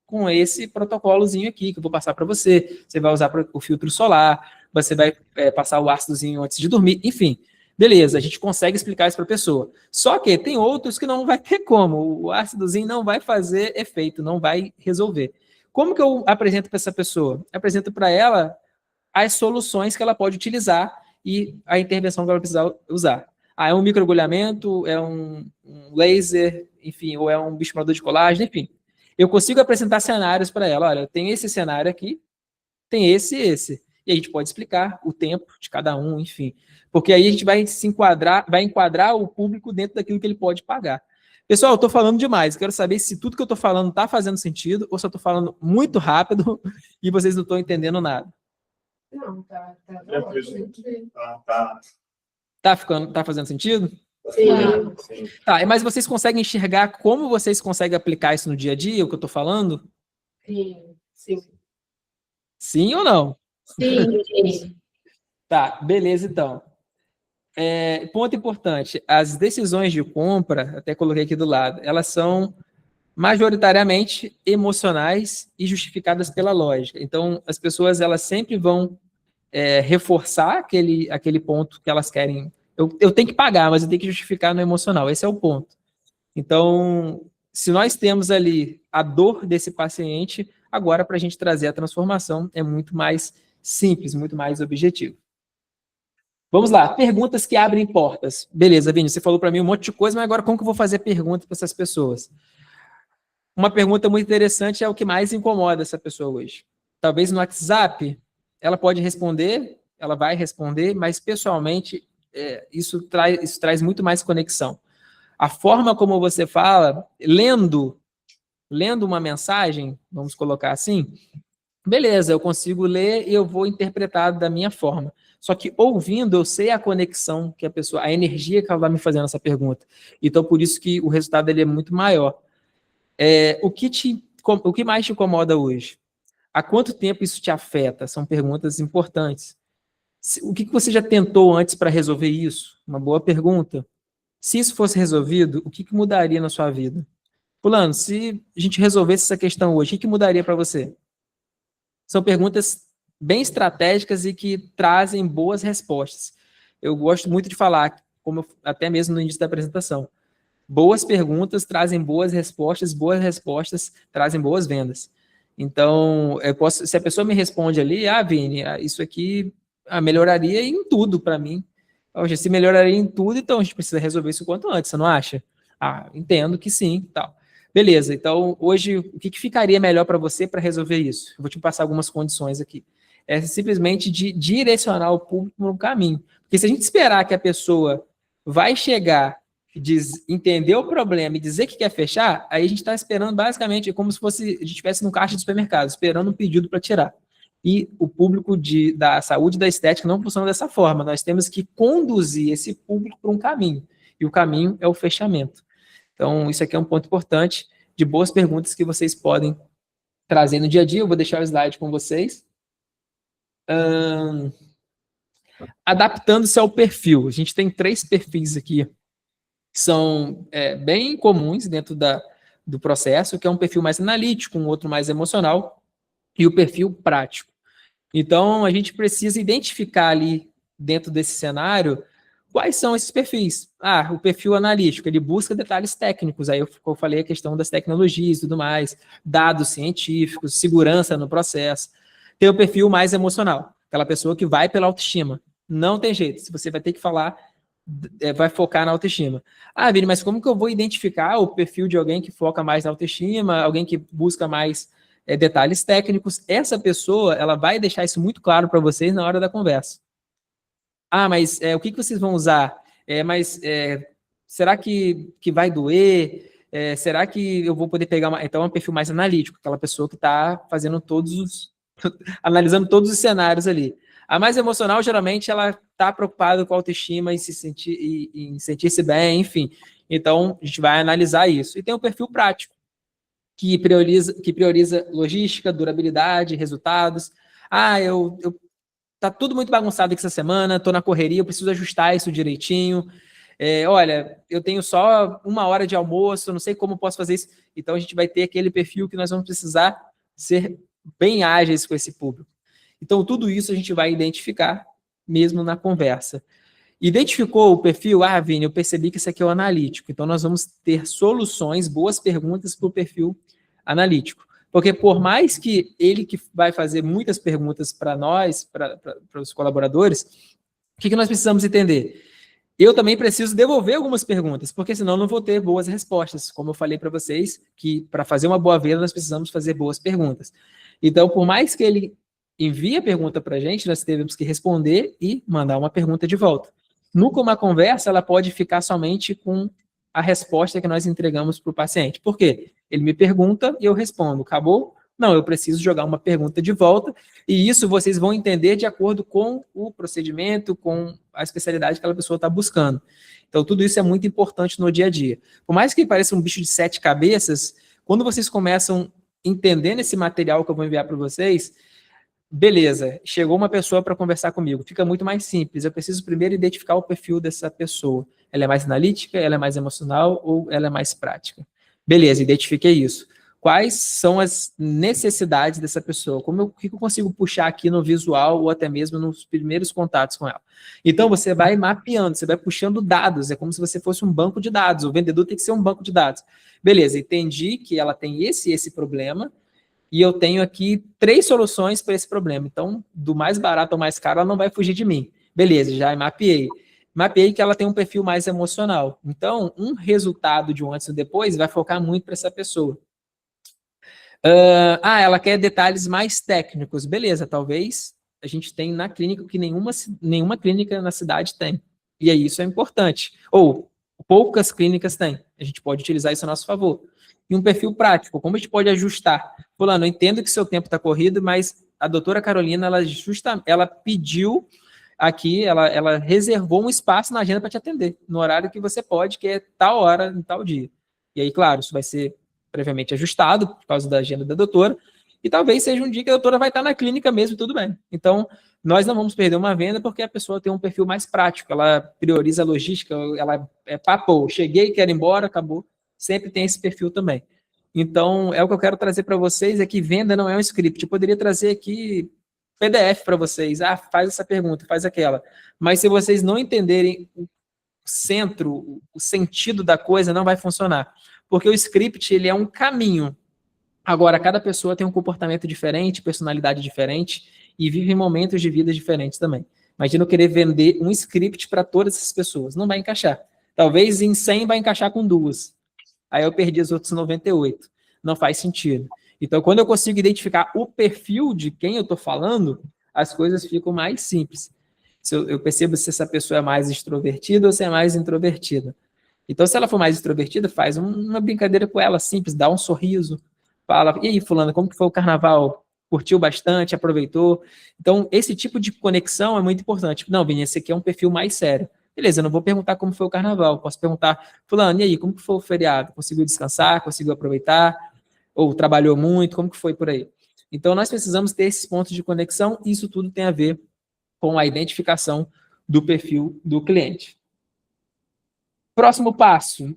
com esse protocolozinho aqui que eu vou passar para você. Você vai usar o filtro solar, você vai passar o ácidozinho antes de dormir, enfim. Beleza, a gente consegue explicar isso para a pessoa. Só que tem outros que não vai ter como. O ácidozinho não vai fazer efeito, não vai resolver. Como que eu apresento para essa pessoa? Eu apresento para ela as soluções que ela pode utilizar e a intervenção que ela precisa usar. É um microagulhamento, é um laser, enfim, ou é um bioestimulador de colágeno, enfim. Eu consigo apresentar cenários para ela. Olha, tem esse cenário aqui, tem esse e esse. E a gente pode explicar o tempo de cada um, enfim. Porque aí a gente vai enquadrar o público dentro daquilo que ele pode pagar. Pessoal, eu estou falando demais. Quero saber se tudo que eu estou falando está fazendo sentido ou se eu estou falando muito rápido e vocês não estão entendendo nada. Não, tá Tranquilo. ótimo. Tá fazendo sentido? Sim. Tá, mas vocês conseguem enxergar como vocês conseguem aplicar isso no dia a dia, o que eu estou falando? Sim. Sim ou não? Sim. Tá, beleza então. Ponto importante, as decisões de compra, até coloquei aqui do lado, elas são majoritariamente emocionais e justificadas pela lógica. Então, as pessoas elas sempre vão reforçar aquele ponto que elas querem. Eu tenho que pagar, mas eu tenho que justificar no emocional. Esse é o ponto. Então, se nós temos ali a dor desse paciente, agora para a gente trazer a transformação é muito mais simples, muito mais objetivo. Vamos lá, perguntas que abrem portas. Beleza, Vini, você falou para mim um monte de coisa, mas agora como que eu vou fazer perguntas para essas pessoas? Uma pergunta muito interessante é o que mais incomoda essa pessoa hoje. Talvez no WhatsApp, ela pode responder, ela vai responder, mas pessoalmente isso traz muito mais conexão. A forma como você fala, lendo uma mensagem, vamos colocar assim, beleza, eu consigo ler e eu vou interpretar da minha forma. Só que ouvindo, eu sei a conexão que a pessoa, a energia que ela vai me fazendo essa pergunta. Então, por isso que o resultado dele é muito maior. O que mais te incomoda hoje? Há quanto tempo isso te afeta? São perguntas importantes. O que você já tentou antes para resolver isso? Uma boa pergunta. Se isso fosse resolvido, o que mudaria na sua vida? Fulano, se a gente resolvesse essa questão hoje, o que mudaria para você? São perguntas bem estratégicas e que trazem boas respostas. Eu gosto muito de falar, como até mesmo no início da apresentação, boas perguntas trazem boas respostas trazem boas vendas. Então, se a pessoa me responde ali, Vini, isso aqui melhoraria em tudo para mim. Poxa, se melhoraria em tudo, então a gente precisa resolver isso o quanto antes, você não acha? Entendo que sim, tal. Beleza, então hoje o que ficaria melhor para você para resolver isso? Eu vou te passar algumas condições aqui. É simplesmente de direcionar o público para um caminho. Porque se a gente esperar que a pessoa vai chegar, entender o problema e dizer que quer fechar, aí a gente está esperando basicamente como se a gente estivesse num caixa de supermercado, esperando um pedido para tirar. E o público da saúde e da estética não funciona dessa forma. Nós temos que conduzir esse público para um caminho. E o caminho é o fechamento. Então, isso aqui é um ponto importante de boas perguntas que vocês podem trazer no dia a dia. Eu vou deixar o slide com vocês. Adaptando-se ao perfil. A gente tem 3 perfis aqui que são bem comuns dentro do processo, que é um perfil mais analítico, um outro mais emocional e o perfil prático. Então, a gente precisa identificar ali dentro desse cenário quais são esses perfis. O perfil analítico, ele busca detalhes técnicos, aí eu falei a questão das tecnologias e tudo mais, dados científicos, segurança no processo. Tem o perfil mais emocional, aquela pessoa que vai pela autoestima. Não tem jeito, se você vai ter que falar, vai focar na autoestima. Vini, mas como que eu vou identificar o perfil de alguém que foca mais na autoestima, alguém que busca mais detalhes técnicos? Essa pessoa, ela vai deixar isso muito claro para vocês na hora da conversa. Mas o que vocês vão usar? Será que vai doer? Será que eu vou poder pegar Então, é um perfil mais analítico, aquela pessoa que está fazendo analisando todos os cenários ali. A mais emocional, geralmente, ela está preocupada com a autoestima e em sentir-se bem, enfim. Então, a gente vai analisar isso. E tem o perfil prático, que prioriza logística, durabilidade, resultados. Tá tudo muito bagunçado aqui essa semana, estou na correria, eu preciso ajustar isso direitinho. Olha, eu tenho só 1 hora de almoço, não sei como posso fazer isso. Então, a gente vai ter aquele perfil que nós vamos precisar ser bem ágeis com esse público. Então, tudo isso a gente vai identificar mesmo na conversa. Identificou o perfil? Vini, eu percebi que isso aqui é o analítico. Então, nós vamos ter soluções, boas perguntas para o perfil analítico. Porque por mais que ele que vai fazer muitas perguntas para nós, para os colaboradores, o que nós precisamos entender? Eu também preciso devolver algumas perguntas, porque senão não vou ter boas respostas. Como eu falei para vocês, que para fazer uma boa venda, nós precisamos fazer boas perguntas. Então, por mais que ele envie a pergunta para a gente, nós temos que responder e mandar uma pergunta de volta. Uma conversa, ela pode ficar somente com a resposta que nós entregamos para o paciente. Por quê? Ele me pergunta e eu respondo. Acabou? Não, eu preciso jogar uma pergunta de volta, e isso vocês vão entender de acordo com o procedimento, com a especialidade que aquela pessoa está buscando. Então, tudo isso é muito importante no dia a dia. Por mais que pareça um bicho de 7 cabeças, quando vocês começam entendendo esse material que eu vou enviar para vocês, beleza, chegou uma pessoa para conversar comigo, fica muito mais simples. Eu preciso primeiro identificar o perfil dessa pessoa. Ela é mais analítica, ela é mais emocional ou ela é mais prática? Beleza, identifiquei isso. Quais são as necessidades dessa pessoa? O que eu consigo puxar aqui no visual ou até mesmo nos primeiros contatos com ela? Então, você vai mapeando, você vai puxando dados, é como se você fosse um banco de dados, o vendedor tem que ser um banco de dados. Beleza, entendi que ela tem esse problema, e eu tenho aqui 3 soluções para esse problema. Então, do mais barato ao mais caro, ela não vai fugir de mim. Beleza, já mapeei. Mapeei que ela tem um perfil mais emocional. Então, um resultado de um antes e um depois vai focar muito para essa pessoa. Ela quer detalhes mais técnicos. Beleza, talvez a gente tenha na clínica o que nenhuma clínica na cidade tem. E aí isso é importante. Ou poucas clínicas têm. A gente pode utilizar isso a nosso favor. E um perfil prático, como a gente pode ajustar? Fulano, eu entendo que seu tempo está corrido, mas a doutora Carolina, ela pediu aqui, ela reservou um espaço na agenda para te atender, no horário que você pode, que é tal hora, em tal dia. E aí, claro, isso vai ser previamente ajustado, por causa da agenda da doutora, e talvez seja um dia que a doutora vai estar na clínica mesmo, tudo bem. Então, nós não vamos perder uma venda porque a pessoa tem um perfil mais prático, ela prioriza a logística, ela cheguei, quero ir embora, acabou. Sempre tem esse perfil também. Então, o que eu quero trazer para vocês é que venda não é um script. Eu poderia trazer aqui PDF para vocês. Faz essa pergunta, faz aquela. Mas se vocês não entenderem o centro, o sentido da coisa, não vai funcionar. Porque o script, ele é um caminho. Agora, cada pessoa tem um comportamento diferente, personalidade diferente e vive momentos de vida diferentes também. Imagina eu querer vender um script para todas essas pessoas. Não vai encaixar. Talvez em 100 vai encaixar com 2. Aí eu perdi os outros 98. Não faz sentido. Então, quando eu consigo identificar o perfil de quem eu estou falando, as coisas ficam mais simples. Eu percebo se essa pessoa é mais extrovertida ou se é mais introvertida. Então, se ela for mais extrovertida, faz uma brincadeira com ela, simples, dá um sorriso, fala, e aí, fulano, como que foi o carnaval? Curtiu bastante, aproveitou? Então, esse tipo de conexão é muito importante. Não, Vinícius, esse aqui é um perfil mais sério. Beleza, eu não vou perguntar como foi o carnaval, posso perguntar, fulano, e aí, como que foi o feriado? Conseguiu descansar, conseguiu aproveitar? Ou trabalhou muito, como que foi por aí? Então, nós precisamos ter esses pontos de conexão, e isso tudo tem a ver com a identificação do perfil do cliente. Próximo passo,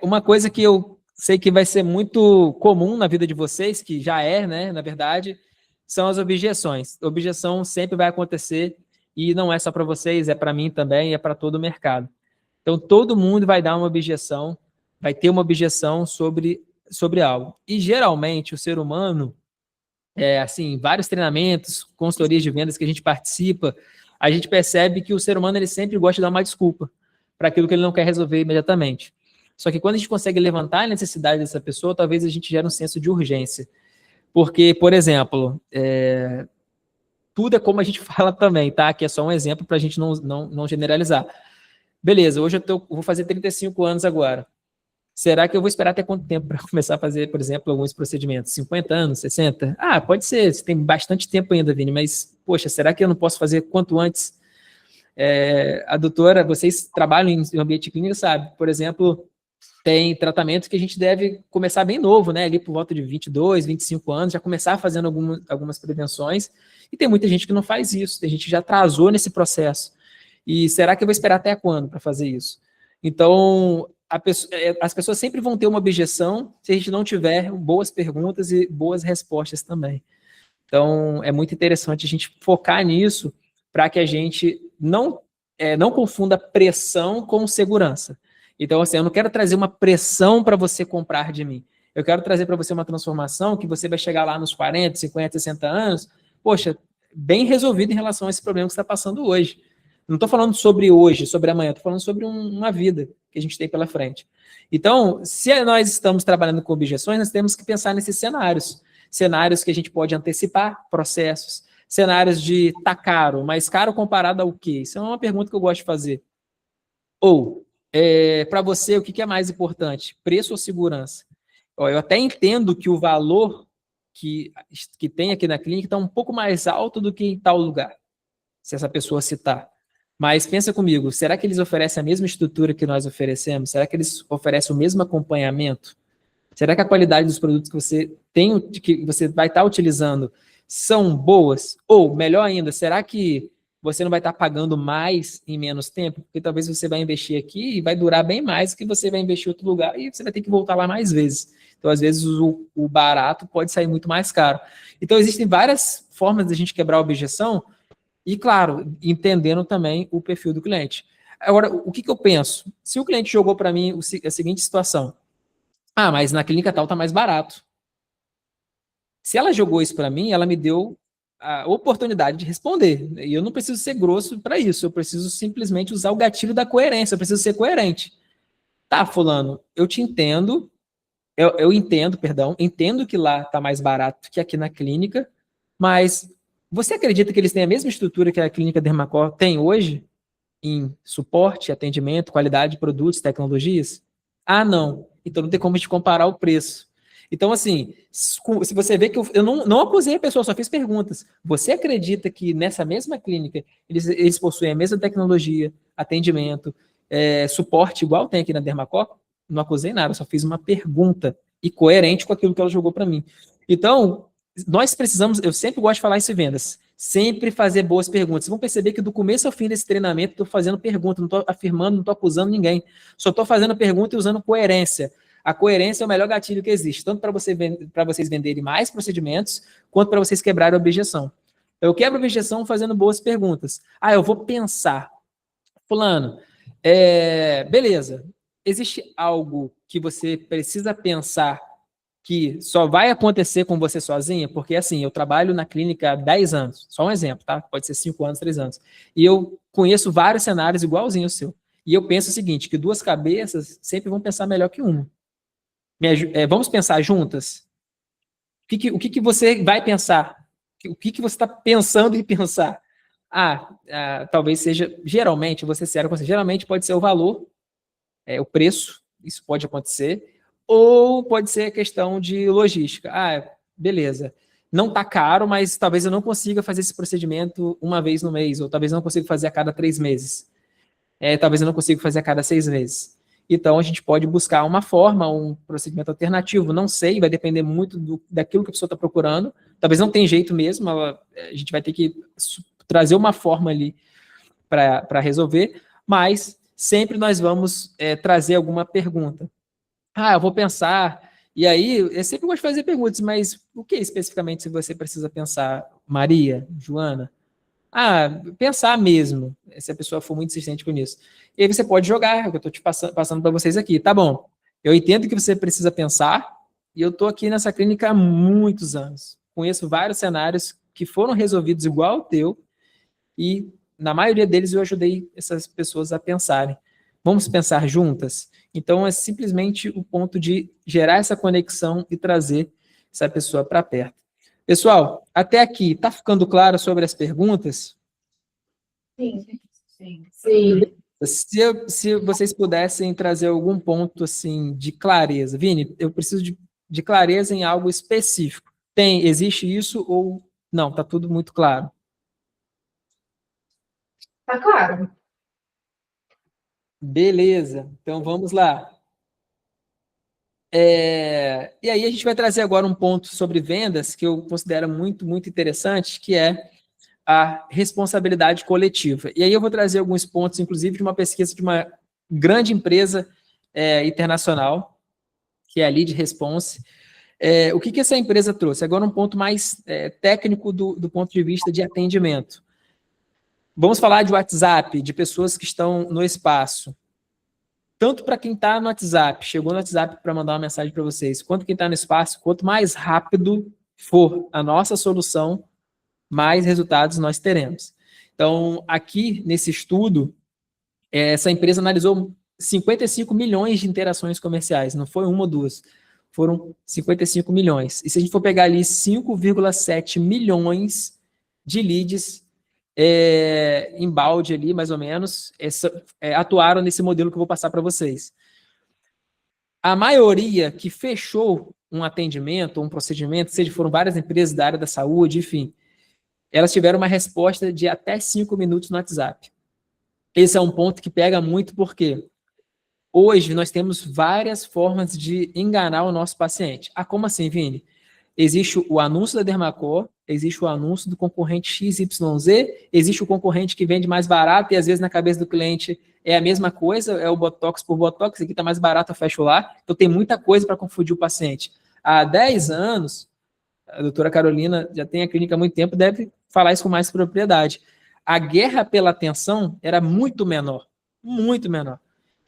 uma coisa que eu sei que vai ser muito comum na vida de vocês, que já né, na verdade, são as objeções. Objeção sempre vai acontecer, e não é só para vocês, é para mim também, é para todo o mercado. Então, todo mundo vai dar uma objeção, vai ter uma objeção sobre algo. E, geralmente, o ser humano, assim, vários treinamentos, consultorias de vendas que a gente participa, a gente percebe que o ser humano ele sempre gosta de dar uma desculpa para aquilo que ele não quer resolver imediatamente. Só que quando a gente consegue levantar a necessidade dessa pessoa, talvez a gente gere um senso de urgência. Porque, por exemplo, tudo é como a gente fala também, tá? Aqui é só um exemplo para a gente não generalizar. Beleza, hoje eu vou fazer 35 anos agora. Será que eu vou esperar até quanto tempo para começar a fazer, por exemplo, alguns procedimentos? 50 anos, 60? Ah, pode ser, você tem bastante tempo ainda, Vini, mas, poxa, será que eu não posso fazer quanto antes? A doutora, vocês trabalham em ambiente clínico, sabe? Por exemplo, tem tratamentos que a gente deve começar bem novo, né? Ali por volta de 22, 25 anos, já começar fazendo algumas prevenções. E tem muita gente que não faz isso, tem gente que já atrasou nesse processo. E será que eu vou esperar até quando para fazer isso? Então, as pessoas sempre vão ter uma objeção se a gente não tiver boas perguntas e boas respostas também. Então, é muito interessante a gente focar nisso para que a gente não confunda pressão com segurança. Então, assim, eu não quero trazer uma pressão para você comprar de mim. Eu quero trazer para você uma transformação que você vai chegar lá nos 40, 50, 60 anos, poxa, bem resolvido em relação a esse problema que você está passando hoje. Não estou falando sobre hoje, sobre amanhã, estou falando sobre uma vida que a gente tem pela frente. Então, se nós estamos trabalhando com objeções, nós temos que pensar nesses cenários que a gente pode antecipar processos, cenários de tá caro, mas caro comparado ao quê? Isso é uma pergunta que eu gosto de fazer. Ou, para você, o que é mais importante? Preço ou segurança? Eu até entendo que o valor que tem aqui na clínica está um pouco mais alto do que em tal lugar, se essa pessoa citar. Mas pensa comigo, será que eles oferecem a mesma estrutura que nós oferecemos? Será que eles oferecem o mesmo acompanhamento? Será que a qualidade dos produtos que você tem, que você vai estar utilizando, são boas? Ou, melhor ainda, será que você não vai estar pagando mais em menos tempo? Porque talvez você vai investir aqui e vai durar bem mais que você vai investir em outro lugar e você vai ter que voltar lá mais vezes. Então, às vezes, o barato pode sair muito mais caro. Então, existem várias formas de a gente quebrar a objeção e, claro, entendendo também o perfil do cliente. Agora, o que eu penso? Se o cliente jogou para mim a seguinte situação, mas na clínica tal está mais barato. Se ela jogou isso para mim, ela me deu a oportunidade de responder. E eu não preciso ser grosso para isso, eu preciso simplesmente usar o gatilho da coerência, eu preciso ser coerente. Tá, fulano, eu te entendo, entendo que lá está mais barato que aqui na clínica, mas você acredita que eles têm a mesma estrutura que a clínica Dermacor tem hoje? Em suporte, atendimento, qualidade de produtos, tecnologias? Ah, não. Então não tem como a gente comparar o preço. Então, assim, se você vê que eu não acusei a pessoa, só fiz perguntas. Você acredita que nessa mesma clínica eles possuem a mesma tecnologia, atendimento, suporte igual tem aqui na Dermacor? Não acusei nada, só fiz uma pergunta e coerente com aquilo que ela jogou para mim. Então, nós precisamos, eu sempre gosto de falar isso em vendas, sempre fazer boas perguntas. Vocês vão perceber que do começo ao fim desse treinamento estou fazendo pergunta, não estou afirmando, não estou acusando ninguém. Só estou fazendo pergunta e usando coerência. A coerência é o melhor gatilho que existe, tanto para vocês venderem mais procedimentos, quanto para vocês quebrarem a objeção. Eu quebro a objeção fazendo boas perguntas. Eu vou pensar. Fulano, beleza, existe algo que você precisa pensar que só vai acontecer com você sozinha? Porque, assim, eu trabalho na clínica há 10 anos, só um exemplo, tá? Pode ser 5 anos, 3 anos. E eu conheço vários cenários igualzinhos ao seu. E eu penso o seguinte, que 2 cabeças sempre vão pensar melhor que uma. Vamos pensar juntas? O que você vai pensar? O que você está pensando em pensar? Talvez seja, geralmente, vou ser sério com você, geralmente pode ser o valor, o preço, isso pode acontecer, ou pode ser a questão de logística. Beleza, não está caro, mas talvez eu não consiga fazer esse procedimento uma vez no mês, ou talvez eu não consiga fazer a cada 3 meses. Talvez eu não consiga fazer a cada 6 meses. Então, a gente pode buscar uma forma, um procedimento alternativo, não sei, vai depender muito daquilo que a pessoa está procurando, talvez não tenha jeito mesmo, a gente vai ter que trazer uma forma ali para resolver, mas sempre nós vamos trazer alguma pergunta. Eu vou pensar, e aí, eu sempre gosto de fazer perguntas, mas o que especificamente você precisa pensar, Maria, Joana? Pensar mesmo, se a pessoa for muito insistente com isso. E aí você pode jogar, é o que eu estou te passando para vocês aqui. Tá bom, eu entendo que você precisa pensar, e eu estou aqui nessa clínica há muitos anos. Conheço vários cenários que foram resolvidos igual ao teu, e na maioria deles eu ajudei essas pessoas a pensarem. Vamos pensar juntas? Então, é simplesmente o ponto de gerar essa conexão e trazer essa pessoa para perto. Pessoal, até aqui, está ficando claro sobre as perguntas? Sim. Sim. Se vocês pudessem trazer algum ponto assim de clareza. Vini, eu preciso de clareza em algo específico. Existe isso ou não? Tá tudo muito claro. Tá claro. Beleza, então vamos lá. E aí a gente vai trazer agora um ponto sobre vendas que eu considero muito, muito interessante, que é a responsabilidade coletiva. E aí eu vou trazer alguns pontos, inclusive, de uma pesquisa de uma grande empresa internacional, que é a Lead Response. O que essa empresa trouxe? Agora um ponto mais técnico do ponto de vista de atendimento. Vamos falar de WhatsApp, de pessoas que estão no espaço. Tanto para quem está no WhatsApp, chegou no WhatsApp para mandar uma mensagem para vocês, quanto quem está no espaço, quanto mais rápido for a nossa solução, mais resultados nós teremos. Então, aqui nesse estudo, essa empresa analisou 55 milhões de interações comerciais, não foi uma ou duas, foram 55 milhões. E se a gente for pegar ali 5,7 milhões de leads em balde ali, mais ou menos, atuaram nesse modelo que eu vou passar para vocês. A maioria que fechou um atendimento, um procedimento, seja foram várias empresas da área da saúde, enfim, elas tiveram uma resposta de até 5 minutos no WhatsApp. Esse é um ponto que pega muito, porque hoje nós temos várias formas de enganar o nosso paciente. Ah, como assim, Vini? Existe o anúncio da Dermacor, existe o anúncio do concorrente XYZ, existe o concorrente que vende mais barato e às vezes na cabeça do cliente é a mesma coisa, é o Botox por Botox, aqui está mais barato, eu fecho lá. Então tem muita coisa para confundir o paciente. Há 10 anos, a doutora Carolina já tem a clínica há muito tempo, deve falar isso com mais propriedade. A guerra pela atenção era muito menor, muito menor.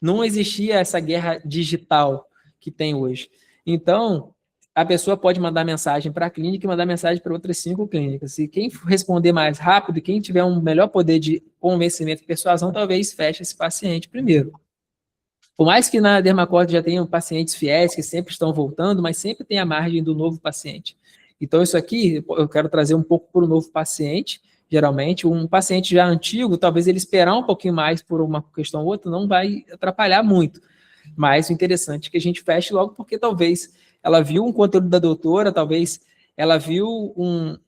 Não existia essa guerra digital que tem hoje. Então, a pessoa pode mandar mensagem para a clínica e mandar mensagem para outras 5 clínicas. E quem responder mais rápido, quem tiver um melhor poder de convencimento e persuasão, talvez feche esse paciente primeiro. Por mais que na Dermacor já tenham pacientes fiéis que sempre estão voltando, mas sempre tem a margem do novo paciente. Então, isso aqui eu quero trazer um pouco para o novo paciente. Geralmente, um paciente já antigo, talvez ele esperar um pouquinho mais por uma questão ou outra, não vai atrapalhar muito. Mas o interessante é que a gente feche logo, porque talvez ela viu um conteúdo da doutora, talvez ela viu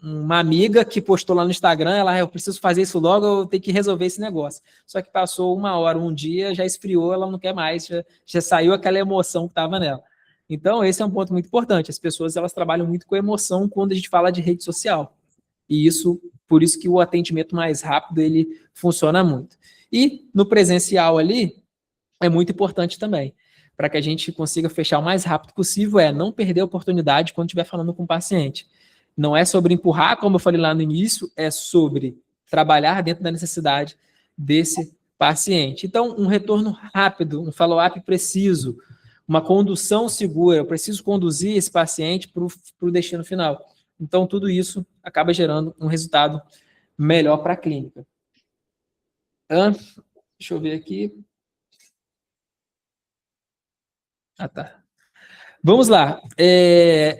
uma amiga que postou lá no Instagram, eu preciso fazer isso logo, eu tenho que resolver esse negócio. Só que passou 1 hora, um dia, já esfriou, ela não quer mais, já saiu aquela emoção que estava nela. Então, esse é um ponto muito importante. As pessoas, elas trabalham muito com emoção quando a gente fala de rede social. E isso, por isso que o atendimento mais rápido, ele funciona muito. E no presencial ali, é muito importante também, para que a gente consiga fechar o mais rápido possível, não perder a oportunidade quando estiver falando com o paciente. Não é sobre empurrar, como eu falei lá no início, é sobre trabalhar dentro da necessidade desse paciente. Então, um retorno rápido, um follow-up preciso, uma condução segura, eu preciso conduzir esse paciente para o destino final. Então, tudo isso acaba gerando um resultado melhor para a clínica. Deixa eu ver aqui. Tá. Vamos lá.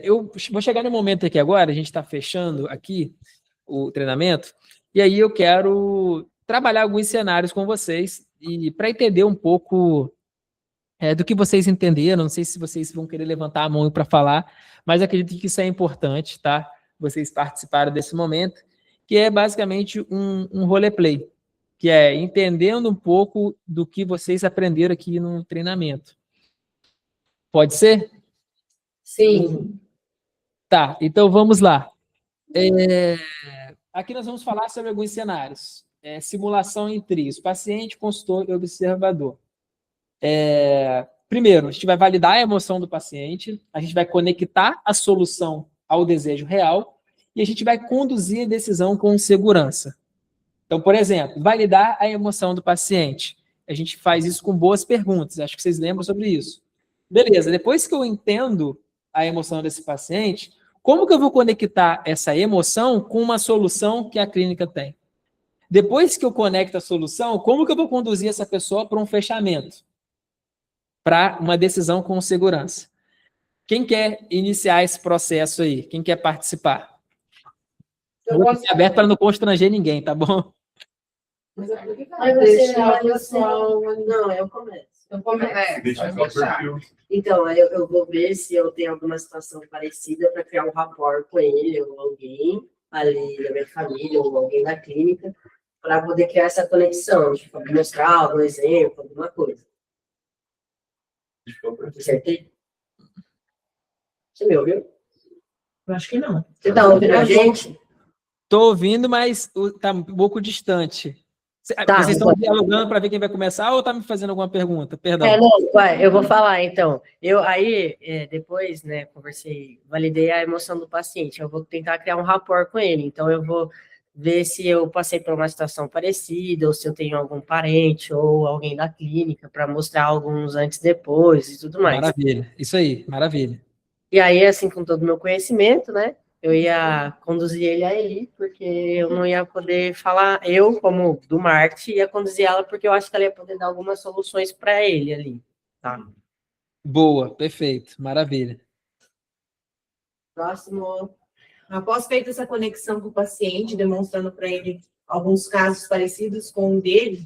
Eu vou chegar no momento aqui agora, a gente está fechando aqui o treinamento, e aí eu quero trabalhar alguns cenários com vocês, e para entender um pouco do que vocês entenderam, não sei se vocês vão querer levantar a mão para falar, mas acredito que isso é importante, tá? Vocês participaram desse momento, que é basicamente um roleplay, que é entendendo um pouco do que vocês aprenderam aqui no treinamento. Pode ser? Sim. Tá, então vamos lá. Aqui nós vamos falar sobre alguns cenários. Simulação em trios, paciente, consultor e observador. Primeiro, a gente vai validar a emoção do paciente, a gente vai conectar a solução ao desejo real e a gente vai conduzir a decisão com segurança. Então, por exemplo, validar a emoção do paciente. A gente faz isso com boas perguntas, acho que vocês lembram sobre isso. Beleza, depois que eu entendo a emoção desse paciente, como que eu vou conectar essa emoção com uma solução que a clínica tem? Depois que eu conecto a solução, como que eu vou conduzir essa pessoa para um fechamento? Para uma decisão com segurança. Quem quer iniciar esse processo aí? Quem quer participar? Eu vou ser aberto para não constranger ninguém, tá bom? Aí deixar o pessoal. Não, eu começo. Eu começo. Deixa só o perfil. Então, aí eu vou ver se eu tenho alguma situação parecida para criar um rapport com ele ou alguém ali da minha família ou alguém da clínica para poder criar essa conexão, tipo, mostrar algum exemplo, alguma coisa. Acertei? Você me ouviu? Eu acho que não. Você tá ouvindo a gente? Tô ouvindo, mas tá um pouco distante. Vocês estão dialogando para ver quem vai começar ou tá me fazendo alguma pergunta? Perdão. Não, vai, eu vou falar então. Eu aí, depois, né, conversei, validei a emoção do paciente. Eu vou tentar criar um rapport com ele. Então, eu vou ver se eu passei por uma situação parecida, ou se eu tenho algum parente ou alguém da clínica, para mostrar alguns antes e depois e tudo mais. Maravilha. Isso aí, maravilha. E aí, assim, com todo o meu conhecimento, né, eu ia conduzir ele a Eli, porque eu não ia poder falar, eu, como do marketing, ia conduzir ela, porque eu acho que ela ia poder dar algumas soluções para ele ali, tá? Boa, perfeito, maravilha. Próximo. Após feita essa conexão com o paciente, demonstrando para ele alguns casos parecidos com o dele,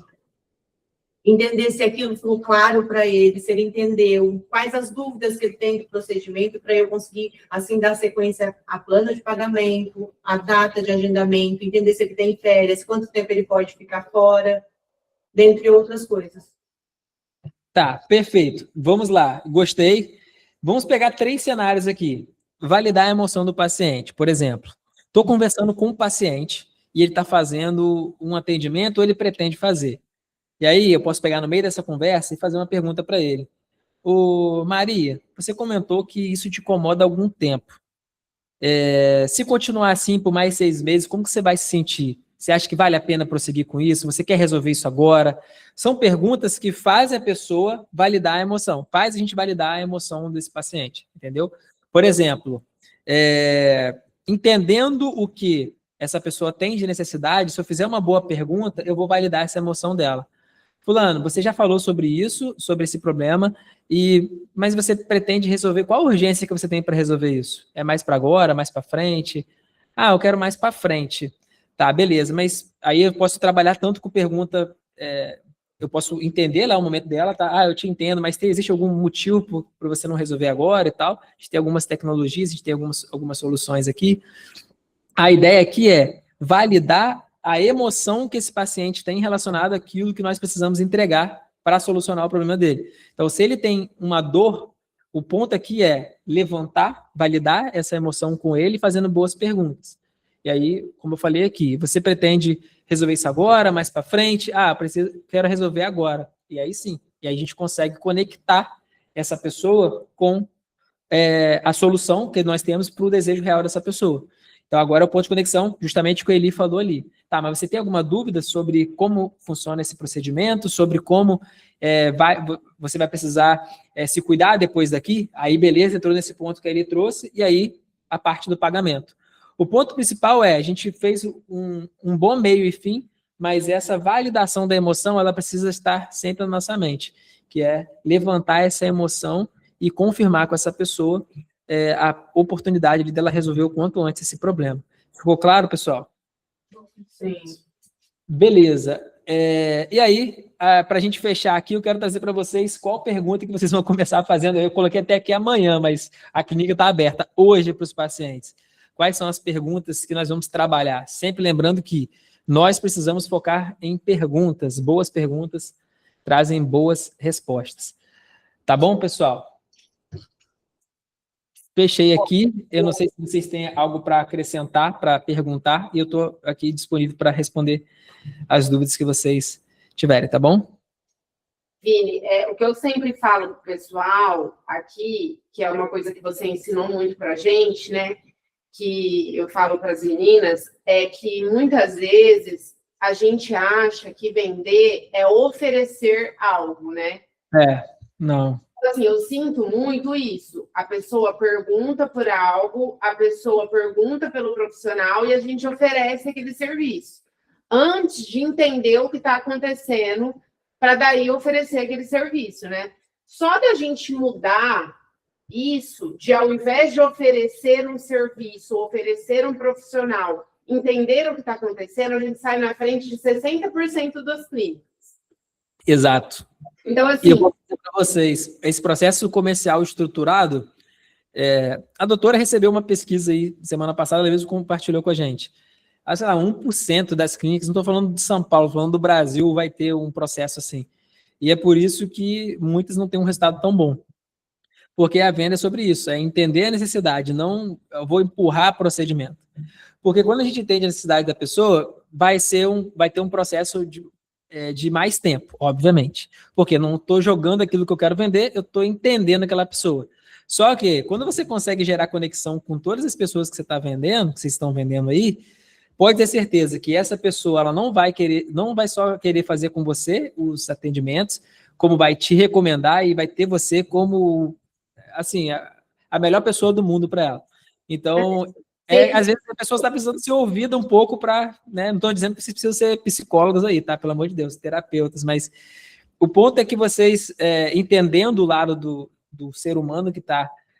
entender se aquilo ficou claro para ele, se ele entendeu quais as dúvidas que ele tem do procedimento, para eu conseguir, assim, dar sequência a plano de pagamento, a data de agendamento, entender se ele tem férias, quanto tempo ele pode ficar fora, dentre outras coisas. Tá, perfeito. Vamos lá, gostei. Vamos pegar 3 cenários aqui. Validar a emoção do paciente, por exemplo. Estou conversando com o paciente e ele está fazendo um atendimento ou ele pretende fazer. E aí eu posso pegar no meio dessa conversa e fazer uma pergunta para ele. Ô, Maria, você comentou que isso te incomoda há algum tempo. Se continuar assim por mais 6 meses, como que você vai se sentir? Você acha que vale a pena prosseguir com isso? Você quer resolver isso agora? São perguntas que fazem a pessoa validar a emoção. Faz a gente validar a emoção desse paciente, entendeu? Por exemplo, entendendo o que essa pessoa tem de necessidade, se eu fizer uma boa pergunta, eu vou validar essa emoção dela. Fulano, você já falou sobre isso, sobre esse problema, mas você pretende resolver, qual a urgência que você tem para resolver isso? É mais para agora, mais para frente? Ah, eu quero mais para frente. Tá, beleza, mas aí eu posso trabalhar tanto com pergunta, eu posso entender lá o momento dela, tá? Ah, eu te entendo, mas existe algum motivo para você não resolver agora e tal? A gente tem algumas tecnologias, a gente tem algumas soluções aqui. A ideia aqui é validar a emoção que esse paciente tem relacionada àquilo que nós precisamos entregar para solucionar o problema dele. Então, se ele tem uma dor, o ponto aqui é levantar, validar essa emoção com ele, fazendo boas perguntas. E aí, como eu falei aqui, você pretende resolver isso agora, mais para frente? Ah, quero resolver agora. E aí sim, e aí a gente consegue conectar essa pessoa com a solução que nós temos para o desejo real dessa pessoa. Então, agora é o ponto de conexão, justamente o que o Eli falou ali. Tá, mas você tem alguma dúvida sobre como funciona esse procedimento, sobre como você vai precisar se cuidar depois daqui? Aí, beleza, entrou nesse ponto que ele trouxe, e aí a parte do pagamento. O ponto principal a gente fez um bom meio e fim, mas essa validação da emoção, ela precisa estar sempre na nossa mente, que é levantar essa emoção e confirmar com essa pessoa a oportunidade dela resolver o quanto antes esse problema. Ficou claro, pessoal? Sim. Beleza. E aí, para a gente fechar aqui, eu quero trazer para vocês qual pergunta que vocês vão começar fazendo. Eu coloquei até aqui amanhã, mas a clínica está aberta hoje para os pacientes. Quais são as perguntas que nós vamos trabalhar? Sempre lembrando que nós precisamos focar em perguntas. Boas perguntas trazem boas respostas. Tá bom, pessoal? Fechei aqui. Eu não sei se vocês têm algo para acrescentar, para perguntar, e eu estou aqui disponível para responder as dúvidas que vocês tiverem, tá bom? Vini, o que eu sempre falo para o pessoal aqui, que é uma coisa que você ensinou muito para a gente, né? Que eu falo para as meninas, é que muitas vezes a gente acha que vender é oferecer algo, né? Não. Assim, eu sinto muito isso. A pessoa pergunta por algo, a pessoa pergunta pelo profissional e a gente oferece aquele serviço. Antes de entender o que está acontecendo, para daí oferecer aquele serviço, né? Só da gente mudar isso, de ao invés de oferecer um serviço, oferecer um profissional, entender o que está acontecendo, a gente sai na frente de 60% das clínicas. Exato. Então, E assim, eu vou dizer para vocês, esse processo comercial estruturado, a doutora recebeu uma pesquisa aí semana passada, ela mesmo compartilhou com a gente. Sei lá, 1% das clínicas, não estou falando de São Paulo, falando do Brasil, vai ter um processo assim. E é por isso que muitas não têm um resultado tão bom. Porque a venda é sobre isso, é entender a necessidade, não eu vou empurrar procedimento. Porque quando a gente entende a necessidade da pessoa, vai ter um processo de mais tempo, obviamente. Porque eu não estou jogando aquilo que eu quero vender, eu estou entendendo aquela pessoa. Só que quando você consegue gerar conexão com todas as pessoas que você está vendendo, que vocês estão vendendo aí, pode ter certeza que essa pessoa ela não vai só querer fazer com você os atendimentos, como vai te recomendar e vai ter você como assim, a melhor pessoa do mundo para ela. Então, às vezes a pessoa está precisando ser ouvida um pouco para, né? Não estou dizendo que vocês precisam ser psicólogos aí, tá? Pelo amor de Deus, terapeutas, mas o ponto é que vocês, entendendo o lado do ser humano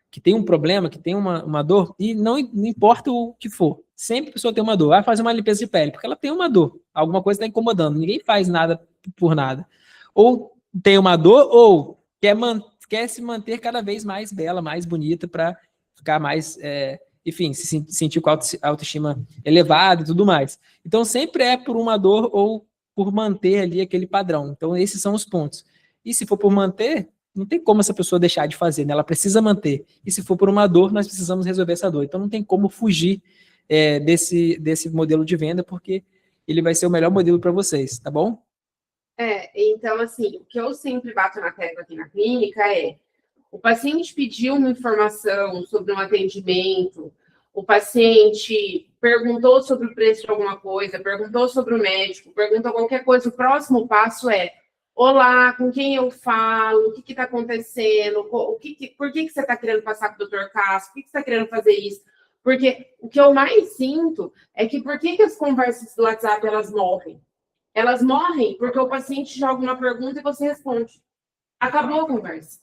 que tem um problema, que tem uma dor, e não importa o que for, sempre a pessoa tem uma dor, vai fazer uma limpeza de pele, porque ela tem uma dor, alguma coisa está incomodando, ninguém faz nada por nada. Ou tem uma dor, ou quer se manter cada vez mais bela, mais bonita, para ficar mais, enfim, se sentir com a autoestima elevada e tudo mais. Então, sempre é por uma dor ou por manter ali aquele padrão. Então, esses são os pontos. E se for por manter, não tem como essa pessoa deixar de fazer, né? Ela precisa manter. E se for por uma dor, nós precisamos resolver essa dor. Então, não tem como fugir desse modelo de venda, porque ele vai ser o melhor modelo para vocês, tá bom? Então, assim, o que eu sempre bato na tecla aqui na clínica é: o paciente pediu uma informação sobre um atendimento, o paciente perguntou sobre o preço de alguma coisa, perguntou sobre o médico, perguntou qualquer coisa, o próximo passo é: olá, com quem eu falo, o que está acontecendo, por que você está querendo passar para o doutor Cássio, por que você está querendo fazer isso? Porque o que eu mais sinto é que por que as conversas do WhatsApp elas morrem? Elas morrem porque o paciente joga uma pergunta e você responde. Acabou a conversa.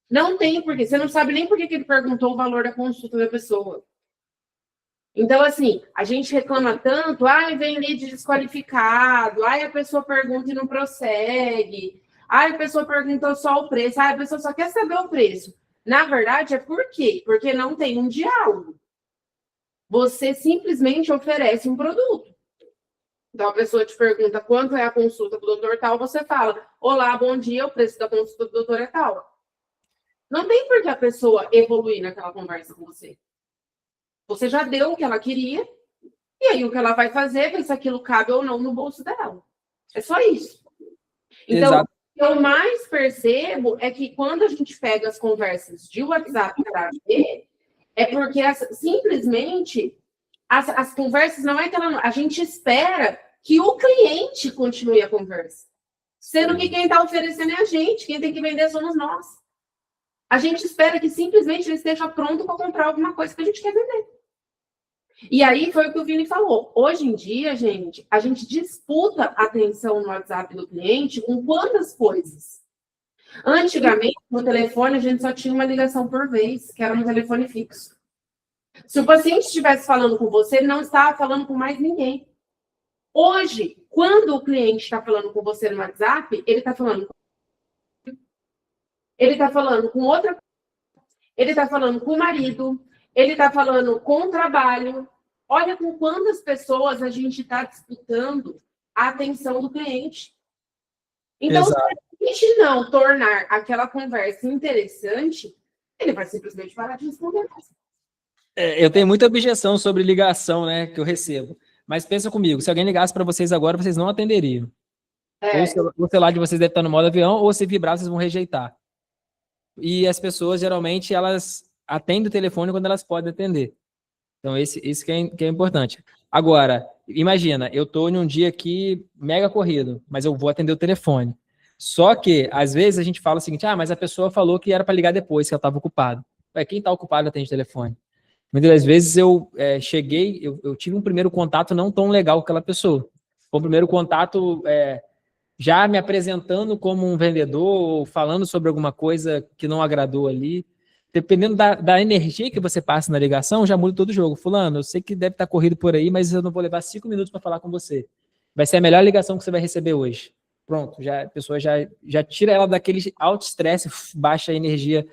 Não tem porquê. Você não sabe nem por que ele perguntou o valor da consulta da pessoa. Então, assim, a gente reclama tanto, vem lead desqualificado, a pessoa pergunta e não prossegue, a pessoa perguntou só o preço, a pessoa só quer saber o preço. Na verdade, é por quê? Porque não tem um diálogo. Você simplesmente oferece um produto. Então, a pessoa te pergunta quanto é a consulta do doutor tal, você fala: olá, bom dia, o preço da consulta do doutor é tal. Não tem por que a pessoa evoluir naquela conversa com você. Você já deu o que ela queria, e aí o que ela vai fazer é ver se aquilo cabe ou não no bolso dela. É só isso. Então, Exato. o que eu mais percebo é que quando a gente pega as conversas de WhatsApp para ver, é porque simplesmente as conversas não é que a gente espera que o cliente continue a conversa. Sendo que quem está oferecendo é a gente, quem tem que vender somos nós. A gente espera que simplesmente ele esteja pronto para comprar alguma coisa que a gente quer vender. E aí foi o que o Vini falou. Hoje em dia, gente, a gente disputa a atenção no WhatsApp do cliente com quantas coisas? Antigamente, no telefone, a gente só tinha uma ligação por vez, que era no telefone fixo. Se o paciente estivesse falando com você, ele não estava falando com mais ninguém. Hoje, quando o cliente está falando com você no WhatsApp, ele está falando com outra, ele está falando com o marido, ele está falando com o trabalho. Olha com quantas pessoas a gente está disputando a atenção do cliente. Então, Exato. se a gente não tornar aquela conversa interessante, ele vai simplesmente parar de responder. Eu tenho muita objeção sobre ligação, né, que eu recebo. Mas pensa comigo, se alguém ligasse para vocês agora, vocês não atenderiam. Ou o celular de vocês deve estar no modo avião, ou se vibrar, vocês vão rejeitar. E as pessoas, geralmente, elas atendem o telefone quando elas podem atender. Então, isso que é importante. Agora, imagina, eu estou em um dia aqui mega corrido, mas eu vou atender o telefone. Só que, às vezes, a gente fala o seguinte: mas a pessoa falou que era para ligar depois, que ela estava ocupado. Quem está ocupado atende o telefone. Muitas das vezes eu eu tive um primeiro contato não tão legal com aquela pessoa. Foi um primeiro contato já me apresentando como um vendedor, ou falando sobre alguma coisa que não agradou ali. dependendo da energia que você passa na ligação, já muda todo o jogo. Fulano, eu sei que deve estar corrido por aí, mas eu não vou levar 5 minutos para falar com você. Vai ser a melhor ligação que você vai receber hoje. Pronto, a pessoa já tira ela daquele alto estresse, baixa a energia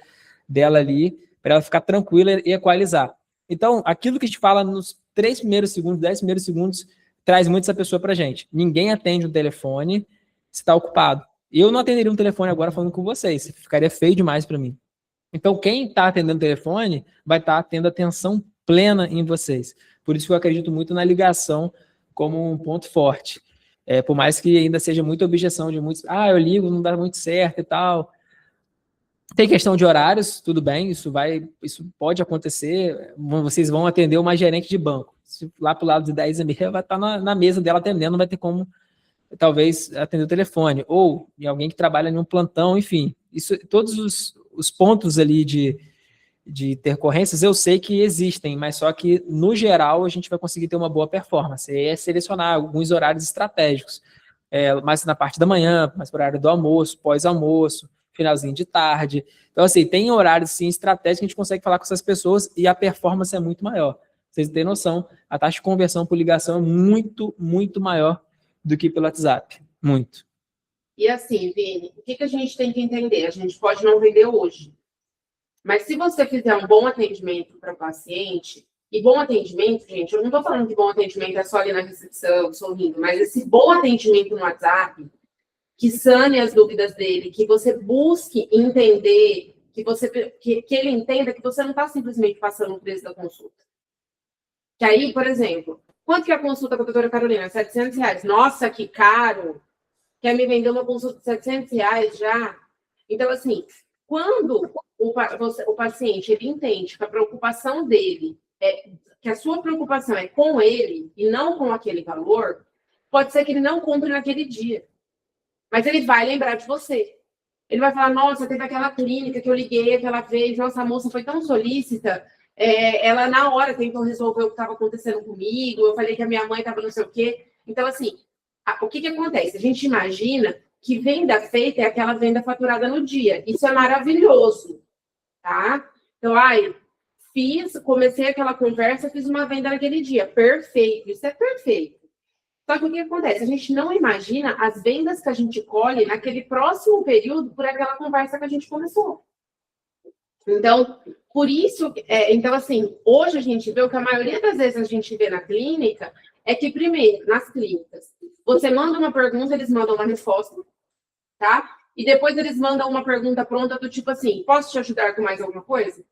dela ali, para ela ficar tranquila e equalizar. Então, aquilo que a gente fala nos 3 primeiros segundos, 10 primeiros segundos, traz muito essa pessoa pra gente. Ninguém atende um telefone se está ocupado. Eu não atenderia um telefone agora falando com vocês, ficaria feio demais para mim. Então, quem está atendendo o telefone vai estar tendo atenção plena em vocês. Por isso que eu acredito muito na ligação como um ponto forte. Por mais que ainda seja muita objeção de muitos, eu ligo, não dá muito certo e tal. Tem questão de horários, tudo bem, isso pode acontecer, vocês vão atender uma gerente de banco. Se lá para o lado de 10h30 vai estar na mesa dela atendendo, não vai ter como, talvez, atender o telefone. Ou em alguém que trabalha em um plantão, enfim. Todos os pontos ali de intercorrências eu sei que existem, mas só que, no geral, a gente vai conseguir ter uma boa performance. É selecionar alguns horários estratégicos, mais na parte da manhã, mais para o horário do almoço, pós-almoço, finalzinho de tarde. Então, assim, tem horários, sim, estratégicos que a gente consegue falar com essas pessoas e a performance é muito maior. Vocês têm noção, a taxa de conversão por ligação é muito, muito maior do que pelo WhatsApp. Muito. E assim, Vini, o que a gente tem que entender? A gente pode não vender hoje, mas se você fizer um bom atendimento para o paciente, e bom atendimento, gente, eu não estou falando que bom atendimento é só ali na recepção, sorrindo, mas esse bom atendimento no WhatsApp, que sane as dúvidas dele, que você busque entender, que ele entenda que você não está simplesmente passando o preço da consulta. Que aí, por exemplo, quanto que é a consulta com a doutora Carolina? R$700. Nossa, que caro! Quer me vender uma consulta de R$700 já? Então, assim, quando o paciente ele entende que a preocupação dele que a sua preocupação é com ele e não com aquele valor, pode ser que ele não compre naquele dia. Mas ele vai lembrar de você. Ele vai falar, nossa, teve aquela clínica que eu liguei aquela vez, nossa, a moça foi tão solícita, ela na hora tentou resolver o que estava acontecendo comigo, eu falei que a minha mãe estava não sei o quê. Então, assim, o que acontece? A gente imagina que venda feita é aquela venda faturada no dia. Isso é maravilhoso, tá? Então, comecei aquela conversa, fiz uma venda naquele dia. Perfeito, isso é perfeito. Só que o que acontece? A gente não imagina as vendas que a gente colhe naquele próximo período por aquela conversa que a gente começou. Então, por isso, então assim, hoje a gente vê o que a maioria das vezes a gente vê na clínica é que, primeiro, nas clínicas, você manda uma pergunta, eles mandam uma resposta, tá? E depois eles mandam uma pergunta pronta do tipo assim, posso te ajudar com mais alguma coisa?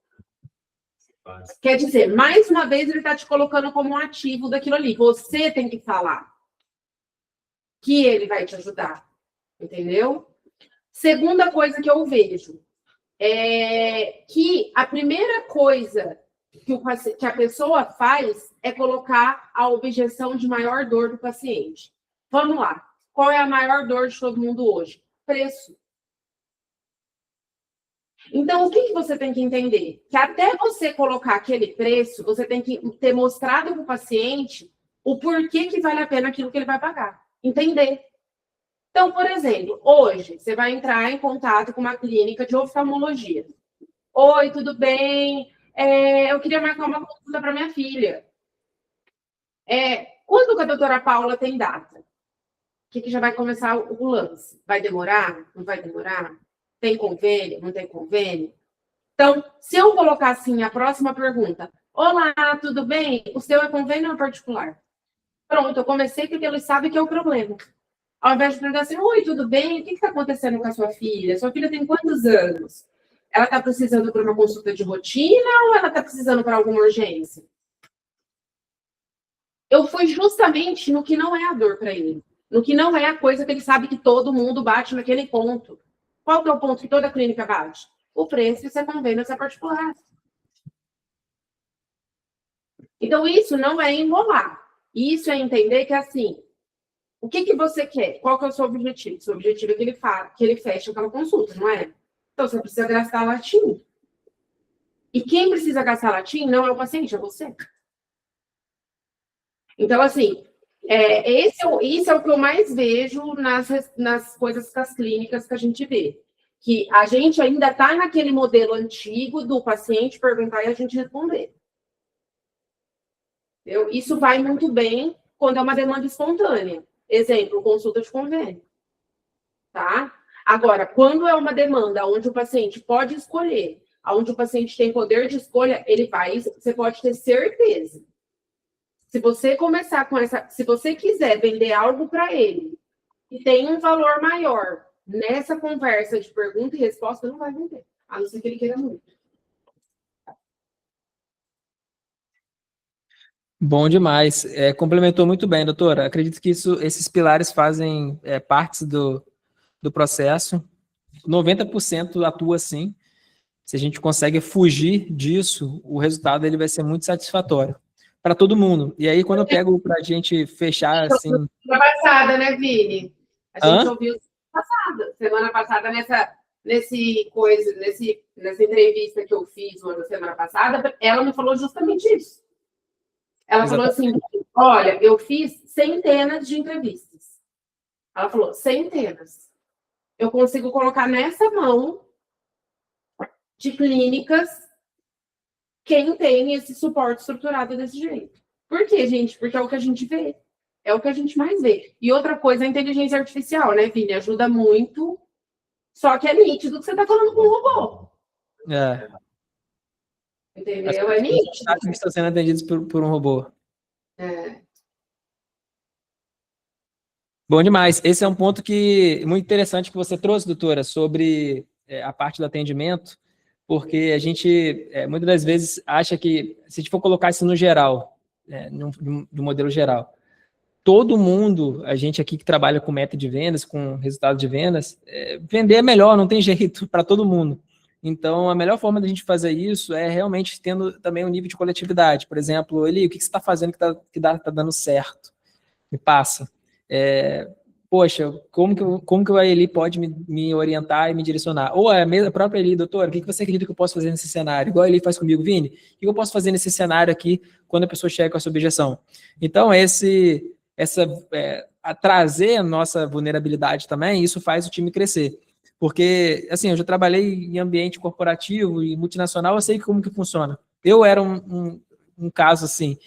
Quer dizer, mais uma vez ele está te colocando como um ativo daquilo ali. Você tem que falar que ele vai te ajudar, entendeu? Segunda coisa que eu vejo é que a primeira coisa que a pessoa faz é colocar a objeção de maior dor do paciente. Vamos lá. Qual é a maior dor de todo mundo hoje? Preço. Então, o que você tem que entender? Que até você colocar aquele preço, você tem que ter mostrado para o paciente o porquê que vale a pena aquilo que ele vai pagar. Entender. Então, por exemplo, hoje você vai entrar em contato com uma clínica de oftalmologia. Oi, tudo bem? Eu queria marcar uma consulta para minha filha. Quando que a doutora Paula tem data? O que já vai começar o lance? Vai demorar? Não vai demorar? Tem convênio? Não tem convênio? Então, se eu colocar assim a próxima pergunta, olá, tudo bem? O seu é convênio ou particular? Pronto, eu comecei porque ele sabe que é o problema. Ao invés de perguntar assim, oi, tudo bem? O que está acontecendo com a sua filha? Sua filha tem quantos anos? Ela está precisando para uma consulta de rotina ou ela está precisando para alguma urgência? Eu fui justamente no que não é a dor para ele. No que não é a coisa que ele sabe que todo mundo bate naquele ponto. Qual que é o ponto que toda clínica bate? O preço, se é convênio, se é particular. Então, isso não é enrolar. Isso é entender que, assim, o que você quer? Qual que é o seu objetivo? O seu objetivo é que ele feche aquela consulta, não é? Então, você precisa gastar latim. E quem precisa gastar latim não é o paciente, é você. Então, assim, isso é o que eu mais vejo nas coisas das clínicas que a gente vê. que a gente ainda está naquele modelo antigo do paciente perguntar e a gente responder. Isso vai muito bem quando é uma demanda espontânea. Exemplo, consulta de convênio. Tá? Agora, quando é uma demanda onde o paciente pode escolher, onde o paciente tem poder de escolha, ele vai, você pode ter certeza. Se você começar com se você quiser vender algo para ele e tem um valor maior nessa conversa de pergunta e resposta, não vai vender, a não ser que ele queira muito. Bom demais. Complementou muito bem, doutora. Acredito que esses pilares fazem parte do processo. 90% atua assim. Se a gente consegue fugir disso, o resultado ele vai ser muito satisfatório para todo mundo. E aí, quando eu pego para a gente fechar assim... Semana passada, né, Vini? A gente ouviu semana passada nessa entrevista que eu fiz na semana passada, ela me falou justamente isso. Ela falou assim, olha, eu fiz centenas de entrevistas. Ela falou, centenas. Eu consigo colocar nessa mão de clínicas quem tem esse suporte estruturado desse jeito. Por quê, gente? Porque é o que a gente vê. É o que a gente mais vê. E outra coisa, a inteligência artificial, né, Vini? Ajuda muito, só que é nítido que você está falando com um robô. Entendeu? É nítido. Que estão sendo atendidos por um robô. Bom demais. Esse é um ponto muito interessante que você trouxe, doutora, sobre a parte do atendimento, porque a gente, muitas das vezes, acha que, se a gente for colocar isso no geral, no modelo geral, todo mundo, a gente aqui que trabalha com meta de vendas, com resultado de vendas, vender é melhor, não tem jeito para todo mundo. Então, a melhor forma da gente fazer isso é realmente tendo também um nível de coletividade. Por exemplo, Eli, o que você está fazendo que está dando certo? Me passa. Poxa, como que a Eli pode me orientar e me direcionar? Ou a própria Eli, doutora, o que você acredita que eu posso fazer nesse cenário? Igual a Eli faz comigo, Vini, o que eu posso fazer nesse cenário aqui quando a pessoa chega com essa objeção? Então, trazer a nossa vulnerabilidade também, isso faz o time crescer. Porque, assim, eu já trabalhei em ambiente corporativo e multinacional, eu sei como que funciona. Eu era um caso, assim,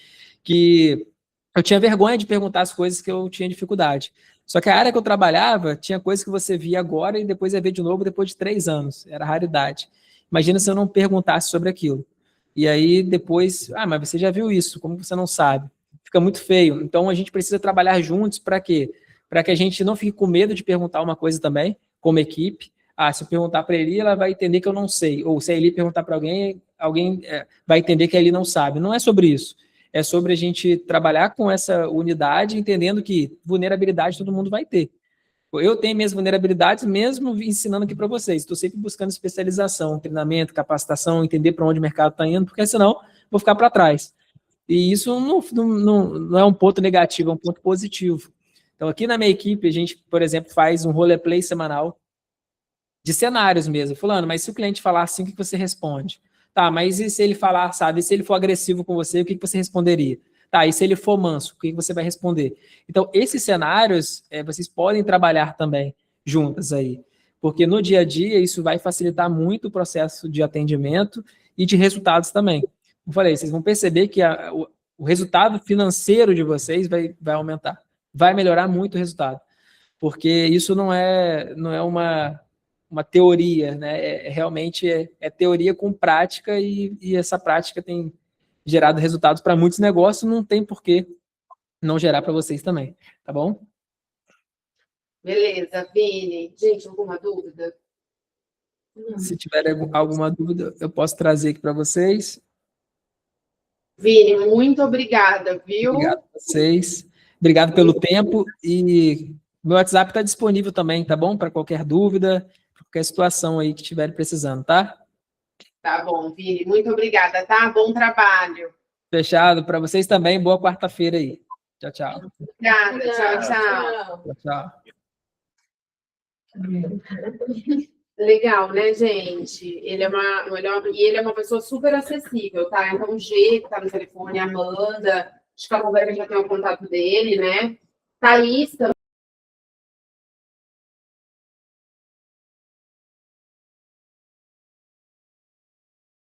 que eu tinha vergonha de perguntar as coisas que eu tinha dificuldade. Só que a área que eu trabalhava, tinha coisas que você via agora e depois ia ver de novo depois de 3 anos. Era raridade. Imagina se eu não perguntasse sobre aquilo. E aí, depois, mas você já viu isso, como você não sabe? Fica muito feio. Então, a gente precisa trabalhar juntos para quê? Para que a gente não fique com medo de perguntar uma coisa também, como equipe. Se eu perguntar para ele, ela vai entender que eu não sei. Ou se a Eli perguntar para alguém vai entender que a Eli não sabe. Não é sobre isso. É sobre a gente trabalhar com essa unidade, entendendo que vulnerabilidade todo mundo vai ter. Eu tenho minhas vulnerabilidades, mesmo ensinando aqui para vocês. Estou sempre buscando especialização, treinamento, capacitação, entender para onde o mercado está indo, porque senão vou ficar para trás. E isso não é um ponto negativo, é um ponto positivo. Então, aqui na minha equipe, a gente, por exemplo, faz um roleplay semanal de cenários mesmo. Fulano, mas se o cliente falar assim, o que você responde? Tá, mas e se ele falar, sabe, se ele for agressivo com você, o que você responderia? Tá, e se ele for manso, o que você vai responder? Então, esses cenários, vocês podem trabalhar também juntas aí, porque no dia a dia isso vai facilitar muito o processo de atendimento e de resultados também. Como eu falei, vocês vão perceber que o resultado financeiro de vocês vai aumentar, vai melhorar muito o resultado, porque isso não é uma teoria, né? Realmente é teoria com prática e essa prática tem gerado resultados para muitos negócios, não tem por que não gerar para vocês também, tá bom? Beleza, Vini. Gente, alguma dúvida? Se tiver alguma dúvida, eu posso trazer aqui para vocês. Vini, muito obrigada, viu? Obrigado a vocês. Obrigado pelo tempo e meu WhatsApp está disponível também, tá bom? Para qualquer dúvida, qualquer situação aí que estiverem precisando, tá? Tá bom, Vini. Muito obrigada, tá? Bom trabalho. Fechado. Para vocês também, boa quarta-feira aí. Tchau, tchau. Obrigada. Tchau, tchau. Tchau. Legal, né, gente? Ele é uma pessoa super acessível, tá? Então, o G, que tá no telefone, a Amanda, acho que a Roberta já tem o contato dele, né? Thaís também.